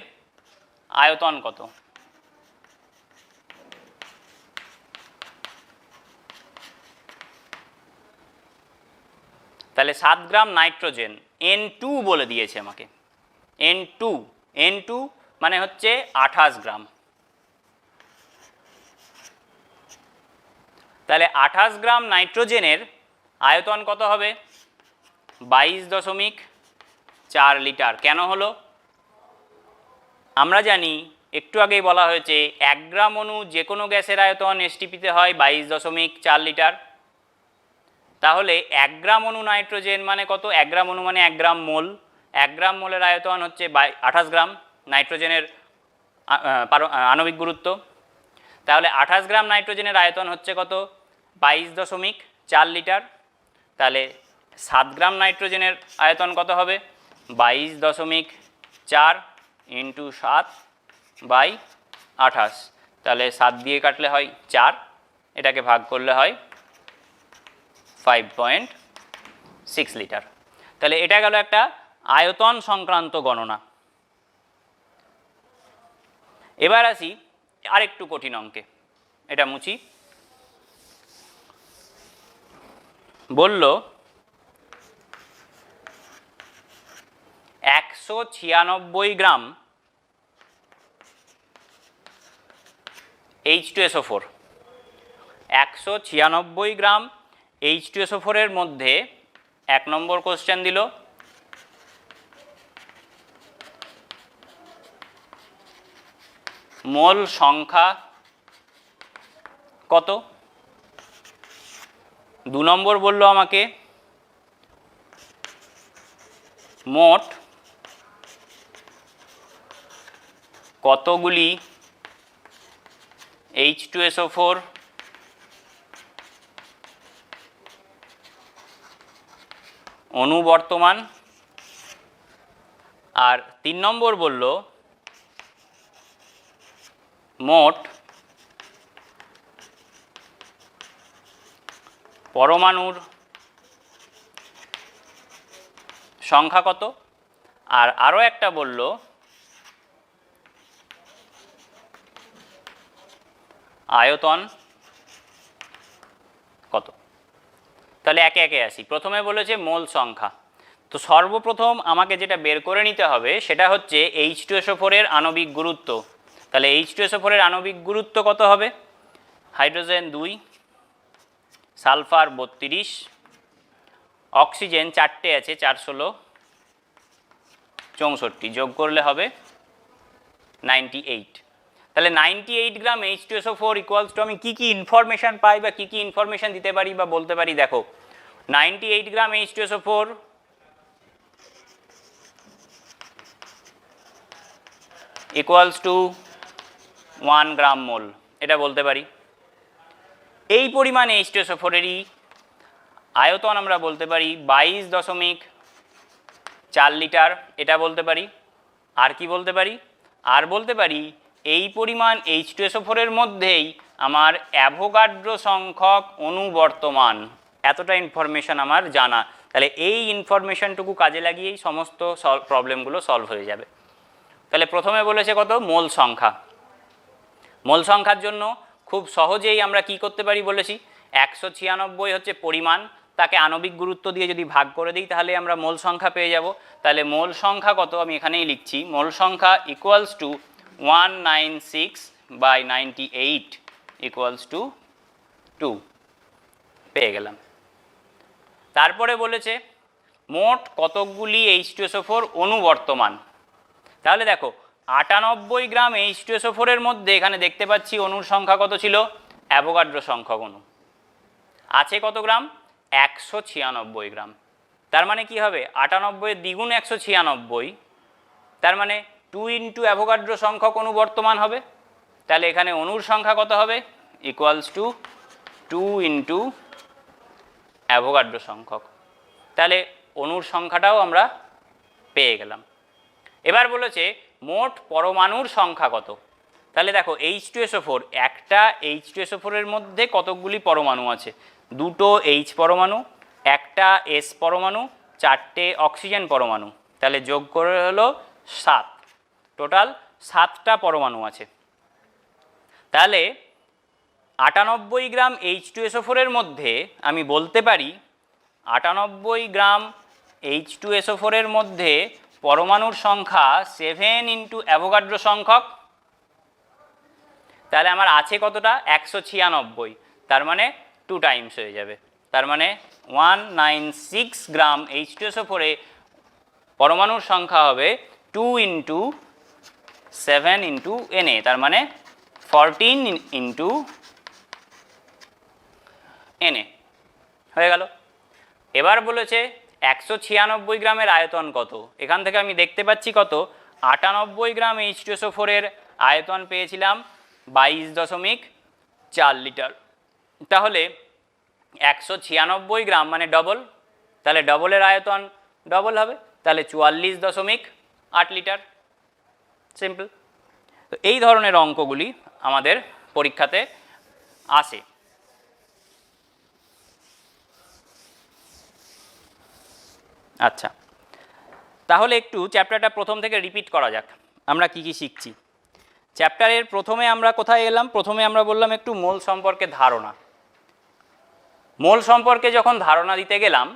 আয়তন কত? তাহলে 7 গ্রাম নাইট্রোজেন N2 বলে দিয়েছে আমাকে। N2 মানে হচ্ছে 28 গ্রাম। তাহলে 28 গ্রাম নাইট্রোজেনের আয়তন কত হবে? 22.4 লিটার। কেন হলো? আমরা জানি একটু আগেই বলা হয়েছে 1 গ্রাম অণু যে কোনো গ্যাসের আয়তন এসটিপিতে হয় 22.4 লিটার। তাহলে 1 গ্রাম অণু নাইট্রোজেন মানে কত? 1 গ্রাম অণু মানে 1 গ্রাম মোল। 1 গ্রাম মোলের আয়তন হচ্ছে 28 গ্রাম নাইট্রোজেনের আণবিক গুরুত্ব। তাহলে 28 গ্রাম নাইট্রোজেনের আয়তন হচ্ছে কত? 22.4 লিটার। তাহলে 7 গ্রাম নাইট্রোজেনের আয়তন কত হবে? 22.4 ইন্টু 7 বাই 28। তাহলে 7 দিয়ে কাটলে হয় 4, এটাকে ভাগ করলে হয় 5.6 লিটার। তাহলে এটা গেল একটা আয়তন সংক্রান্ত গণনা। এবার আসি আরেকটু কঠিন অঙ্কে, এটা মুছি। বলল 196 গ্রাম H2SO4, 196 গ্রাম H2SO4 এর মধ্যে 1 নম্বর কোশ্চেন দিল মোল সংখ্যা কত। 2 নম্বর বলল আমাকে মোট কতগুলি H2SO4 অণু বর্তমান, আর 3 নম্বর বলল মোট পরমাণুর সংখ্যা কত, আর আরও একটা বলল আয়তন কত। তাহলে একে একে আসি। প্রথমে বলেছে মোল সংখ্যা। তো সর্বপ্রথম আমাকে যেটা বের করে নিতে হবে সেটা হচ্ছে H2SO4 এর আণবিক গুরুত্ব। তাহলে H2SO4 এর আণবিক গুরুত্ব কত হবে? হাইড্রোজেন 2, সালফার 32, অক্সিজেন 4টে আছে 4 16 64, যোগ করলে হবে 98। তাহলে 98 গ্রাম H2SO4 ইকুয়ালস টু আমি কী কী ইনফরমেশান পাই বা কী কী ইনফরমেশান দিতে পারি বা বলতে পারি। দেখো 98 গ্রাম H2SO4 ইকুয়ালস টু 1 গ্রাম মোল, এটা বলতে পারি। এই পরিমাণ H2SO4 এরই আয়তন আমরা বলতে পারি 22.4 লিটার, এটা বলতে পারি। আর কি বলতে পারি? আর বলতে পারি এই পরিমাণ H2SO4 এর মধ্যেই আমার অ্যাভোগাড্রো সংখ্যক অণু বর্তমান, এতটা ইনফরমেশান আমার জানা। তাহলে এই ইনফরমেশানটুকু কাজে লাগিয়েই সমস্ত প্রবলেমগুলো সলভ হয়ে যাবে। তাহলে প্রথমে বলেছে কত? মোল সংখ্যা। মোল সংখ্যার জন্য খুব সহজেই আমরা কি করতে পারি বলেছি, 196 হচ্ছে পরিমাণ, তাকে আণবিক গুরুত্ব দিয়ে যদি ভাগ করে দিই তাহলে আমরা মোল সংখ্যা পেয়ে যাব। তাহলে মোল সংখ্যা কত আমি এখানেই লিখছি, মোল সংখ্যা ইকুয়ালস টু 196/98 ইকুয়ালস টু 2, পেয়ে গেলাম। তারপরে বলেছে মোট কতকগুলি H2SO4 অণু বর্তমান। তাহলে দেখো 98 গ্রাম H2SO4 এর মধ্যে এখানে দেখতে পাচ্ছি অণুর সংখ্যা কত ছিল, অ্যাভোগাড্রো সংখ্যক অণু আছে কত গ্রাম, 196 গ্রাম। তার মানে কি হবে, 98 এর দ্বিগুণ 196, তার মানে 2 ইন্টু অ্যাভোগাড্রো সংখ্যক অণু বর্তমান হবে। তাহলে এখানে অণুর সংখ্যা কত হবে, ইকুয়ালস টু 2 ইন্টু অ্যাভোগাড্রো সংখ্যক। তাহলে অণুর সংখ্যাটাও আমরা পেয়ে গেলাম। এবার বলেছে মোট পরমাণুর সংখ্যা কত। তাহলে দেখো H2SO4, একটা H2SO4 এর মধ্যে কতকগুলি পরমাণু আছে, 2টো H পরমাণু, একটা S পরমাণু, 4টে অক্সিজেন পরমাণু। তাহলে যোগ করে হলো 7, টোটাল 7টা পরমাণু আছে। তাহলে 98 গ্রাম H2SO4 এর মধ্যে আমি বলতে পারি 98 গ্রাম H2SO4 এর মধ্যে পরমাণুর সংখ্যা 7 ইন্টু অ্যাভোগাড্রো সংখ্যক। তাহলে আমার আছে কতটা, 196, তার মানে 2 টাইমস হয়ে যাবে। তার মানে 196 গ্রাম H2SO4 এ পরমাণুর সংখ্যা হবে 2 ইন্টু 7 ইন্টু Na, তার মানে 14 ইন্টু Na হয়ে গেল। এবার বলেছে 196 গ্রামের আয়তন কত। এখান থেকে আমি দেখতে পাচ্ছি কত, 98 গ্রাম H2SO4 এর আয়তন পেয়েছিলাম 22.4 লিটার। তাহলে 196 গ্রাম মানে ডবল, তাহলে ডবলের আয়তন ডবল হবে, তাহলে 44.8 লিটার। সিম্পল। তো এই ধরনের অঙ্কগুলি আমাদের পরীক্ষাতে আসে। আচ্ছা, তাহলে একটু চ্যাপ্টারটা প্রথম থেকে রিপিট করা যাক, আমরা কি কি শিখছি। চ্যাপ্টারের প্রথমে আমরা কোথায় এলাম, প্রথমে আমরা বললাম একটু মোল সম্পর্কে ধারণা। মোল সম্পর্কে যখন ধারণা দিতে গেলাম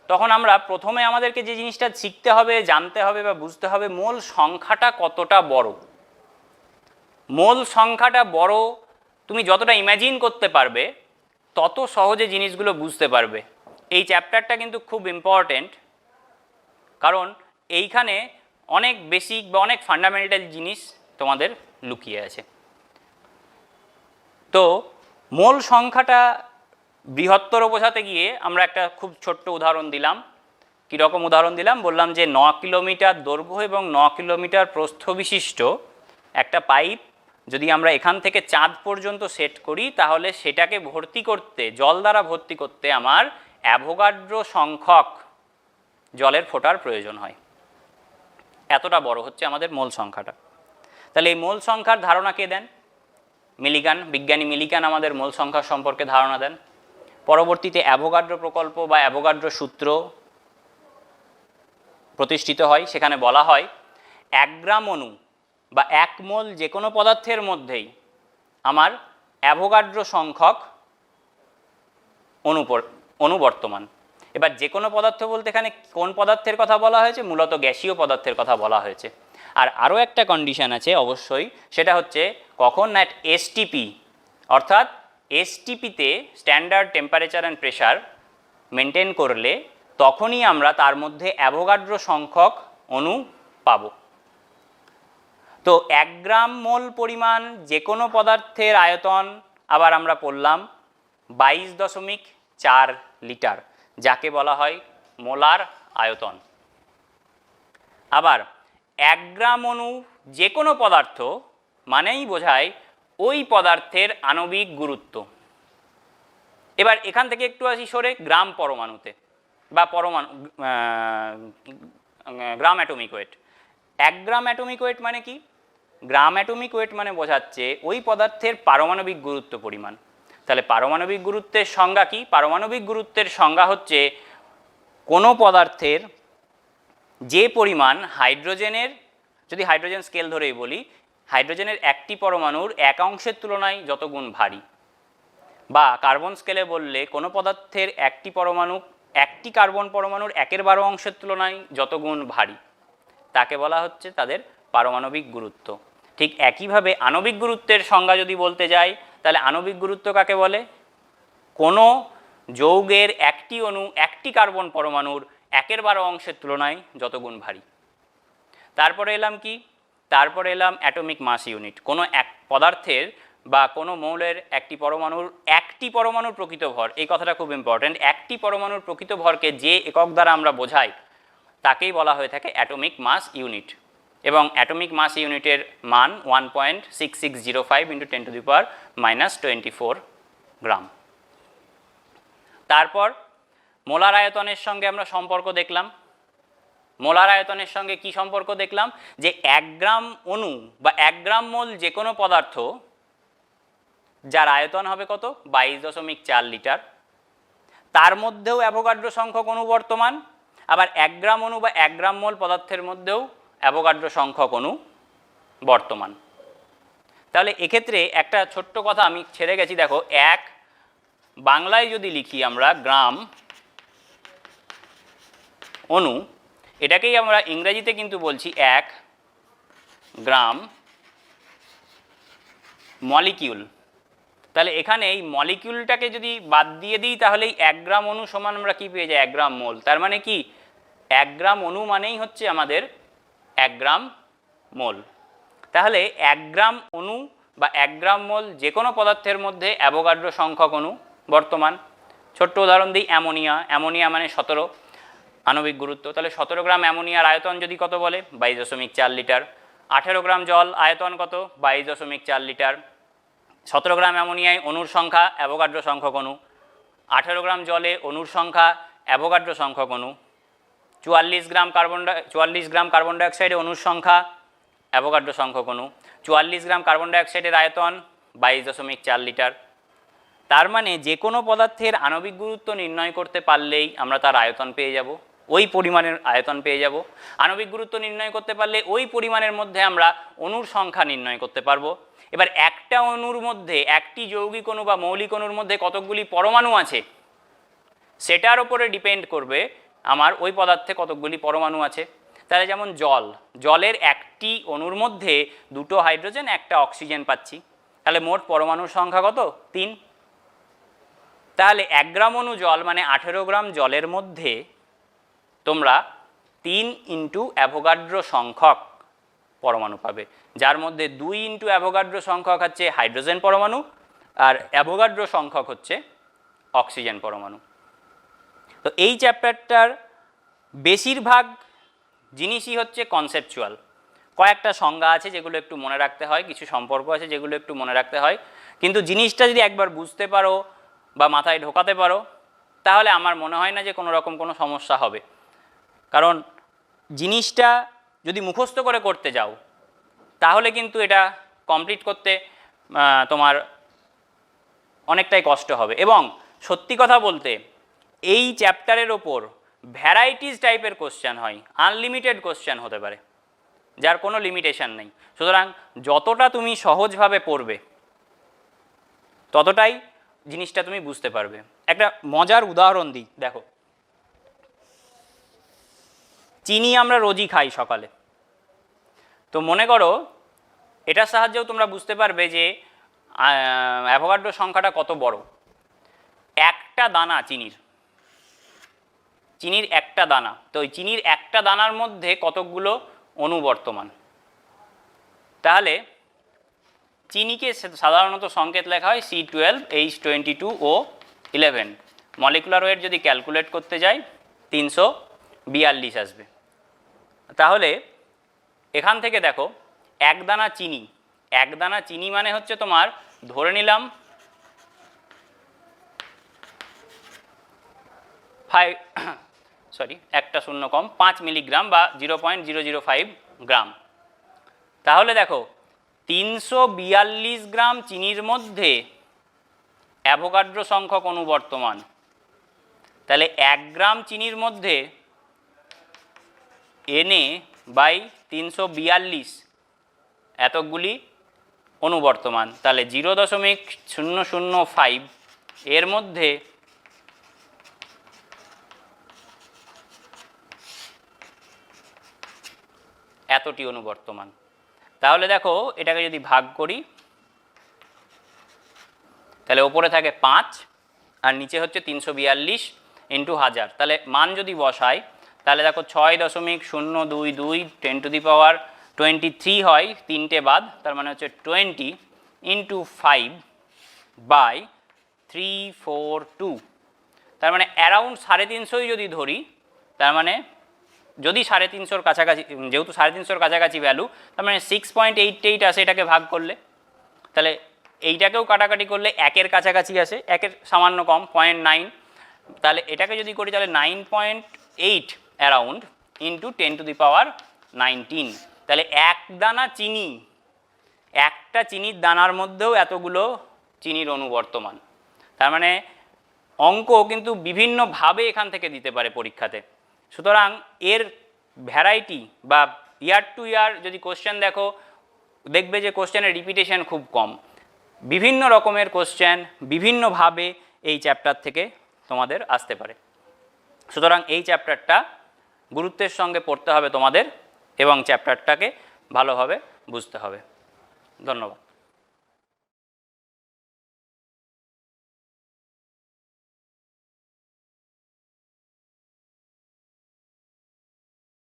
তখন আমরা প্রথমে আমাদেরকে যে জিনিসটা শিখতে হবে, জানতে হবে বা বুঝতে হবে, মোল সংখ্যাটা কতটা বড়। মোল সংখ্যাটা বড় তুমি যতটা ইমাজিন করতে পারবে তত সহজে জিনিসগুলো বুঝতে পারবে। এই চ্যাপ্টারটা কিন্তু খুব ইম্পর্টেন্ট, কারণ এইখানে অনেক বেসিক বা অনেক ফান্ডামেন্টাল জিনিস তোমাদের লুকিয়ে আছে। তো মোল সংখ্যাটা বৃহত্তর বোঝাতে গিয়ে আমরা একটা খুব ছোট্ট উদাহরণ দিলাম। কীরকম উদাহরণ দিলাম? বললাম যে 9 কিলোমিটার দৈর্ঘ্য এবং 9 কিলোমিটার প্রস্থ বিশিষ্ট একটা পাইপ যদি আমরা এখান থেকে চাঁদ পর্যন্ত সেট করি, তাহলে সেটাকে ভর্তি করতে, জল দ্বারা ভর্তি করতে আমার অ্যাভোগাড্রো সংখ্যক জলের ফোঁটার প্রয়োজন হয়। এতটা বড় হচ্ছে আমাদের মোল সংখ্যাটা। তাহলে এই মোল সংখ্যার ধারণা কে দেন? মিলিগান, বিজ্ঞানী মিলিগান আমাদের মোল সংখ্যা সম্পর্কে ধারণা দেন। পরবর্তীতে অ্যাভোগাড্রো প্রকল্প বা অ্যাভোগাড্রো সূত্র প্রতিষ্ঠিত হয়। সেখানে বলা হয় 1 গ্রাম অণু বা 1 মোল যে কোনো পদার্থের মধ্যেই আমার অ্যাভোগাড্রো সংখ্যক অণু বর্তমান। এবার যে কোনো পদার্থ বলতে এখানে কোন পদার্থের কথা বলা হয়েছে? মূলত গ্যাসীয় পদার্থের কথা বলা হয়েছে। আর আরও একটা কন্ডিশন আছে অবশ্যই, সেটা হচ্ছে কখন না এসটিপি, অর্থাৎ এসটিপিতে standard temperature and pressure maintain করলে তখনই আমরা তার মধ্যে অ্যাভোগাড্রো সংখ্যক অণু পাব। তো 1 গ্রাম মোল পরিমাণ যে কোনো পদার্থের আয়তন আবার আমরা পড়লাম 22.4 লিটার, যাকে বলা হয় মোলার আয়তন। আবার 1 গ্রাম অণু যে কোনো পদার্থ মানেই বোঝায় ওই পদার্থের আণবিক গুরুত্ব। এবার এখান থেকে একটু আসি সরে গ্রাম পরমাণুতে বা গ্রাম অ্যাটমিক ওয়েট। 1 গ্রাম অ্যাটমিক ওয়েট মানে কি? গ্রাম অ্যাটমিক ওয়েট মানে বোঝাচ্ছে ওই পদার্থের পারমাণবিক গুরুত্ব পরিমাণ। তাহলে পারমাণবিক গুরুত্বের সংজ্ঞা কি? পারমাণবিক গুরুত্বের সংজ্ঞা হচ্ছে কোনো পদার্থের যে পরিমাণ হাইড্রোজেনের, যদি হাইড্রোজেন স্কেল ধরেই বলি, হাইড্রোজেনের একটি পরমাণুর 1 অংশের তুলনায় যত গুণ ভারী, বা কার্বন স্কেলে বললে কোনো পদার্থের একটি পরমাণু একটি কার্বন পরমাণুর 1/12 অংশের তুলনায় যত গুণ ভারী, তাকে বলা হচ্ছে তাদের পারমাণবিক গুরুত্ব। ঠিক একইভাবে আণবিক গুরুত্বের সংজ্ঞা যদি বলতে যাই, তাহলে আণবিক গুরুত্ব কাকে বলে? কোনো যৌগের একটি অণু একটি কার্বন পরমাণুর 1/12 অংশের তুলনায় যত গুণ ভারী। তারপরে এলাম কি? তারপরে এলাম অ্যাটমিক মাস ইউনিট। কোনো এক পদার্থের বা কোনো মৌলের একটি পরমাণুর প্রকৃত ভর, এই কথাটা খুব ইম্পর্ট্যান্ট। একটি পরমাণুর প্রকৃত ভরকে যে একক দ্বারা আমরা বোঝাই তাকেই বলা হয়ে থাকে অ্যাটমিক মাস ইউনিট। এবং অ্যাটমিক মাস ইউনিটের মান 1.6605 × 10⁻⁻24 গ্রাম। তারপর মোলার আয়তনের সঙ্গে আমরা সম্পর্ক দেখলাম। মোলার আয়তনের সঙ্গে কি সম্পর্ক দেখলাম? যে 1 গ্রাম অণু বা 1 গ্রাম মোল যে কোনো পদার্থ যার আয়তন হবে কত? 22.4 লিটার, তার মধ্যেও অ্যাভোগাড্রো সংখ্যক অণু বর্তমান। আবার 1 গ্রাম অণু বা 1 গ্রাম মোল পদার্থের মধ্যেও অ্যাভোগাড্রো সংখ্যক অণু বর্তমান। তাহলে এক্ষেত্রে একটা ছোট্ট কথা আমি ছেড়ে গেছি, দেখো, বাংলায় যদি লিখি আমরা গ্রাম অণু, এটাকেই আমরা ইংরেজিতে কিন্তু বলছি 1 গ্রাম মলিকিউল। তাহলে এখানে এই মলিকিউলটাকে যদি বাদ দিয়ে দিই, তাহলে এই 1 গ্রাম অণু সমান আমরা কি পেয়ে যাই? 1 গ্রাম মোল। তার মানে কি 1 গ্রাম অণু মানেই হচ্ছে আমাদের 1 গ্রাম মোল। তাহলে 1 গ্রাম অণু বা 1 গ্রাম মোল যে কোনো পদার্থের মধ্যে অ্যাভোগাড্রো সংখ্যক অণু বর্তমান। ছোট্ট উদাহরণ দিই, অ্যামোনিয়া মানে 17 আণবিক গুরুত্ব। তাহলে 17 গ্রাম অ্যামোনিয়ার আয়তন যদি কত বলে? 22.4 লিটার। 18 গ্রাম জল আয়তন কত? 22.4 লিটার। 17 গ্রাম অ্যামোনিয়ায় অণুর সংখ্যা অ্যাভোগাড্রো সংখ্যক অণু, 18 গ্রাম জলে অণুর সংখ্যা অ্যাভোগাড্রো সংখ্যক অণু। 44 গ্রাম কার্বন ডাইঅক্সাইডে অণুর সংখ্যা অ্যাভোগাড্রো সংখ্যক অণু। 44 গ্রাম কার্বন ডাইঅক্সাইডের আয়তন 22.4 লিটার। তার মানে যে কোনো পদার্থের আণবিক গুরুত্ব নির্ণয় করতে পারলেই আমরা তার আয়তন পেয়ে যাব, ওই পরিমাণের আয়তন পেয়ে যাব। আণবিক গুরুত্ব নির্ণয় করতে পারলে ওই পরিমাণের মধ্যে আমরা অণুর সংখ্যা নির্ণয় করতে পারবো। এবার একটা অণুর মধ্যে, একটি যৌগিক অণু বা মৌলিক অণুর মধ্যে কতকগুলি পরমাণু আছে সেটার উপরে ডিপেন্ড করবে আমার ওই পদার্থে কতকগুলি পরমাণু আছে। তাহলে যেমন জলের একটি অণুর মধ্যে 2টো হাইড্রোজেন 1টা অক্সিজেন পাচ্ছি। তাহলে মোট পরমাণুর সংখ্যা কত? 3। তাহলে 1 গ্রাম অণু জল মানে 18 গ্রাম জলের মধ্যে তোমরা 3 ইন্টু অ্যাভোগাড্রো সংখ্যক পরমাণু পাবে, যার মধ্যে 2 ইন্টু অ্যাভোগাড্রো সংখ্যক হচ্ছে হাইড্রোজেন পরমাণু আর অ্যাভোগাড্রো সংখ্যক হচ্ছে অক্সিজেন পরমাণু। তো এই চ্যাপ্টারটার বেশিরভাগ জিনিসই হচ্ছে কনসেপচুয়াল। কয়েকটা সংজ্ঞা আছে যেগুলো একটু মনে রাখতে হয়, কিছু সম্পর্ক আছে যেগুলো একটু মনে রাখতে হয়, কিন্তু জিনিসটা যদি একবার বুঝতে পারো বা মাথায় ঢোকাতে পারো তাহলে আমার মনে হয় না যে কোনো রকম কোনো সমস্যা হবে। কারণ জিনিসটা যদি মুখস্থ করে করতে যাও তাহলে কিন্তু এটা কমপ্লিট করতে তোমার অনেকটাই কষ্ট হবে। এবং সত্যি কথা বলতে এই চ্যাপ্টারের ওপর ভ্যারাইটিস টাইপের কোশ্চেন হয়, আনলিমিটেড কোশ্চেন হতে পারে, যার কোনো লিমিটেশন নেই। সুতরাং যতটা তুমি সহজভাবে পড়বে ততটাই জিনিসটা তুমি বুঝতে পারবে। একটা মজার উদাহরণ দিই, দেখো চিনি আমরা রোজই খাই সকালে, তো মনে করো এটার সাহায্যেও তোমরা বুঝতে পারবে যে অ্যাভোগাড্রো সংখ্যাটা কত বড়। একটা দানা চিনির একটা দানা, তো ওই চিনির একটা দানার মধ্যে কতকগুলো অণু বর্তমান। তাহলে চিনিকে সাধারণত সংকেত লেখা হয় C12H22O11, মলিকুলার ওয়েট যদি ক্যালকুলেট করতে যাই 342 আসবে। তাহলে এখান থেকে দেখো এক দানা চিনি মানে হচ্ছে তোমার ধরে নিলাম 5 মিলিগ্রাম বা 0.005 গ্রাম। তাহলে দেখো 342 গ্রাম চিনির মধ্যে অ্যাভোগাড্রো সংখ্যক অণু বর্তমান। তাহলে 1 গ্রাম চিনির মধ্যে Na/342 এতগুলি অণু বর্তমান। তাহলে 0.005 এর মধ্যে এতটি অণু বর্তমান। তাহলে দেখো এটাকে যদি ভাগ করি তাহলে ওপরে থাকে 5 আর নিচে হচ্ছে 342 ইন্টু 1000। তাহলে মান যদি বসাই তাহলে দেখো 6.022 10⁻23 হয়, 3টে বাদ, তার মানে হচ্ছে 20 ইন্টু 5/342। তার মানে অ্যারাউন্ড 350 যদি ধরি, তার মানে যদি 350-র কাছাকাছি, যেহেতু 350-র কাছাকাছি ভ্যালু, তার মানে 6.88 আসে এটাকে ভাগ করলে। তাহলে এইটাকেও কাটাকাটি করলে 1-এর কাছাকাছি আসে, 1-এর সামান্য কম 0.9। তাহলে এটাকে যদি করি তাহলে 9.8 অ্যারাউন্ড ইন্টু 10⁻19। তাহলে একটা চিনির দানার মধ্যেও এতগুলো চিনির অণু বর্তমান। তার মানে অঙ্ক কিন্তু বিভিন্নভাবে এখান থেকে দিতে পারে পরীক্ষাতে। সুতরাং এর ভ্যারাইটি বা ইয়ার টু ইয়ার যদি কোশ্চেন দেখো, দেখবে যে কোশ্চেনের রিপিটেশন খুব কম। বিভিন্ন রকমের কোশ্চেন বিভিন্নভাবে এই চ্যাপ্টার থেকে তোমাদের আসতে পারে। সুতরাং এই চ্যাপ্টারটা গুরুত্বের সঙ্গে পড়তে হবে তোমাদের এবং চ্যাপ্টারটাকে ভালোভাবে বুঝতে হবে। ধন্যবাদ।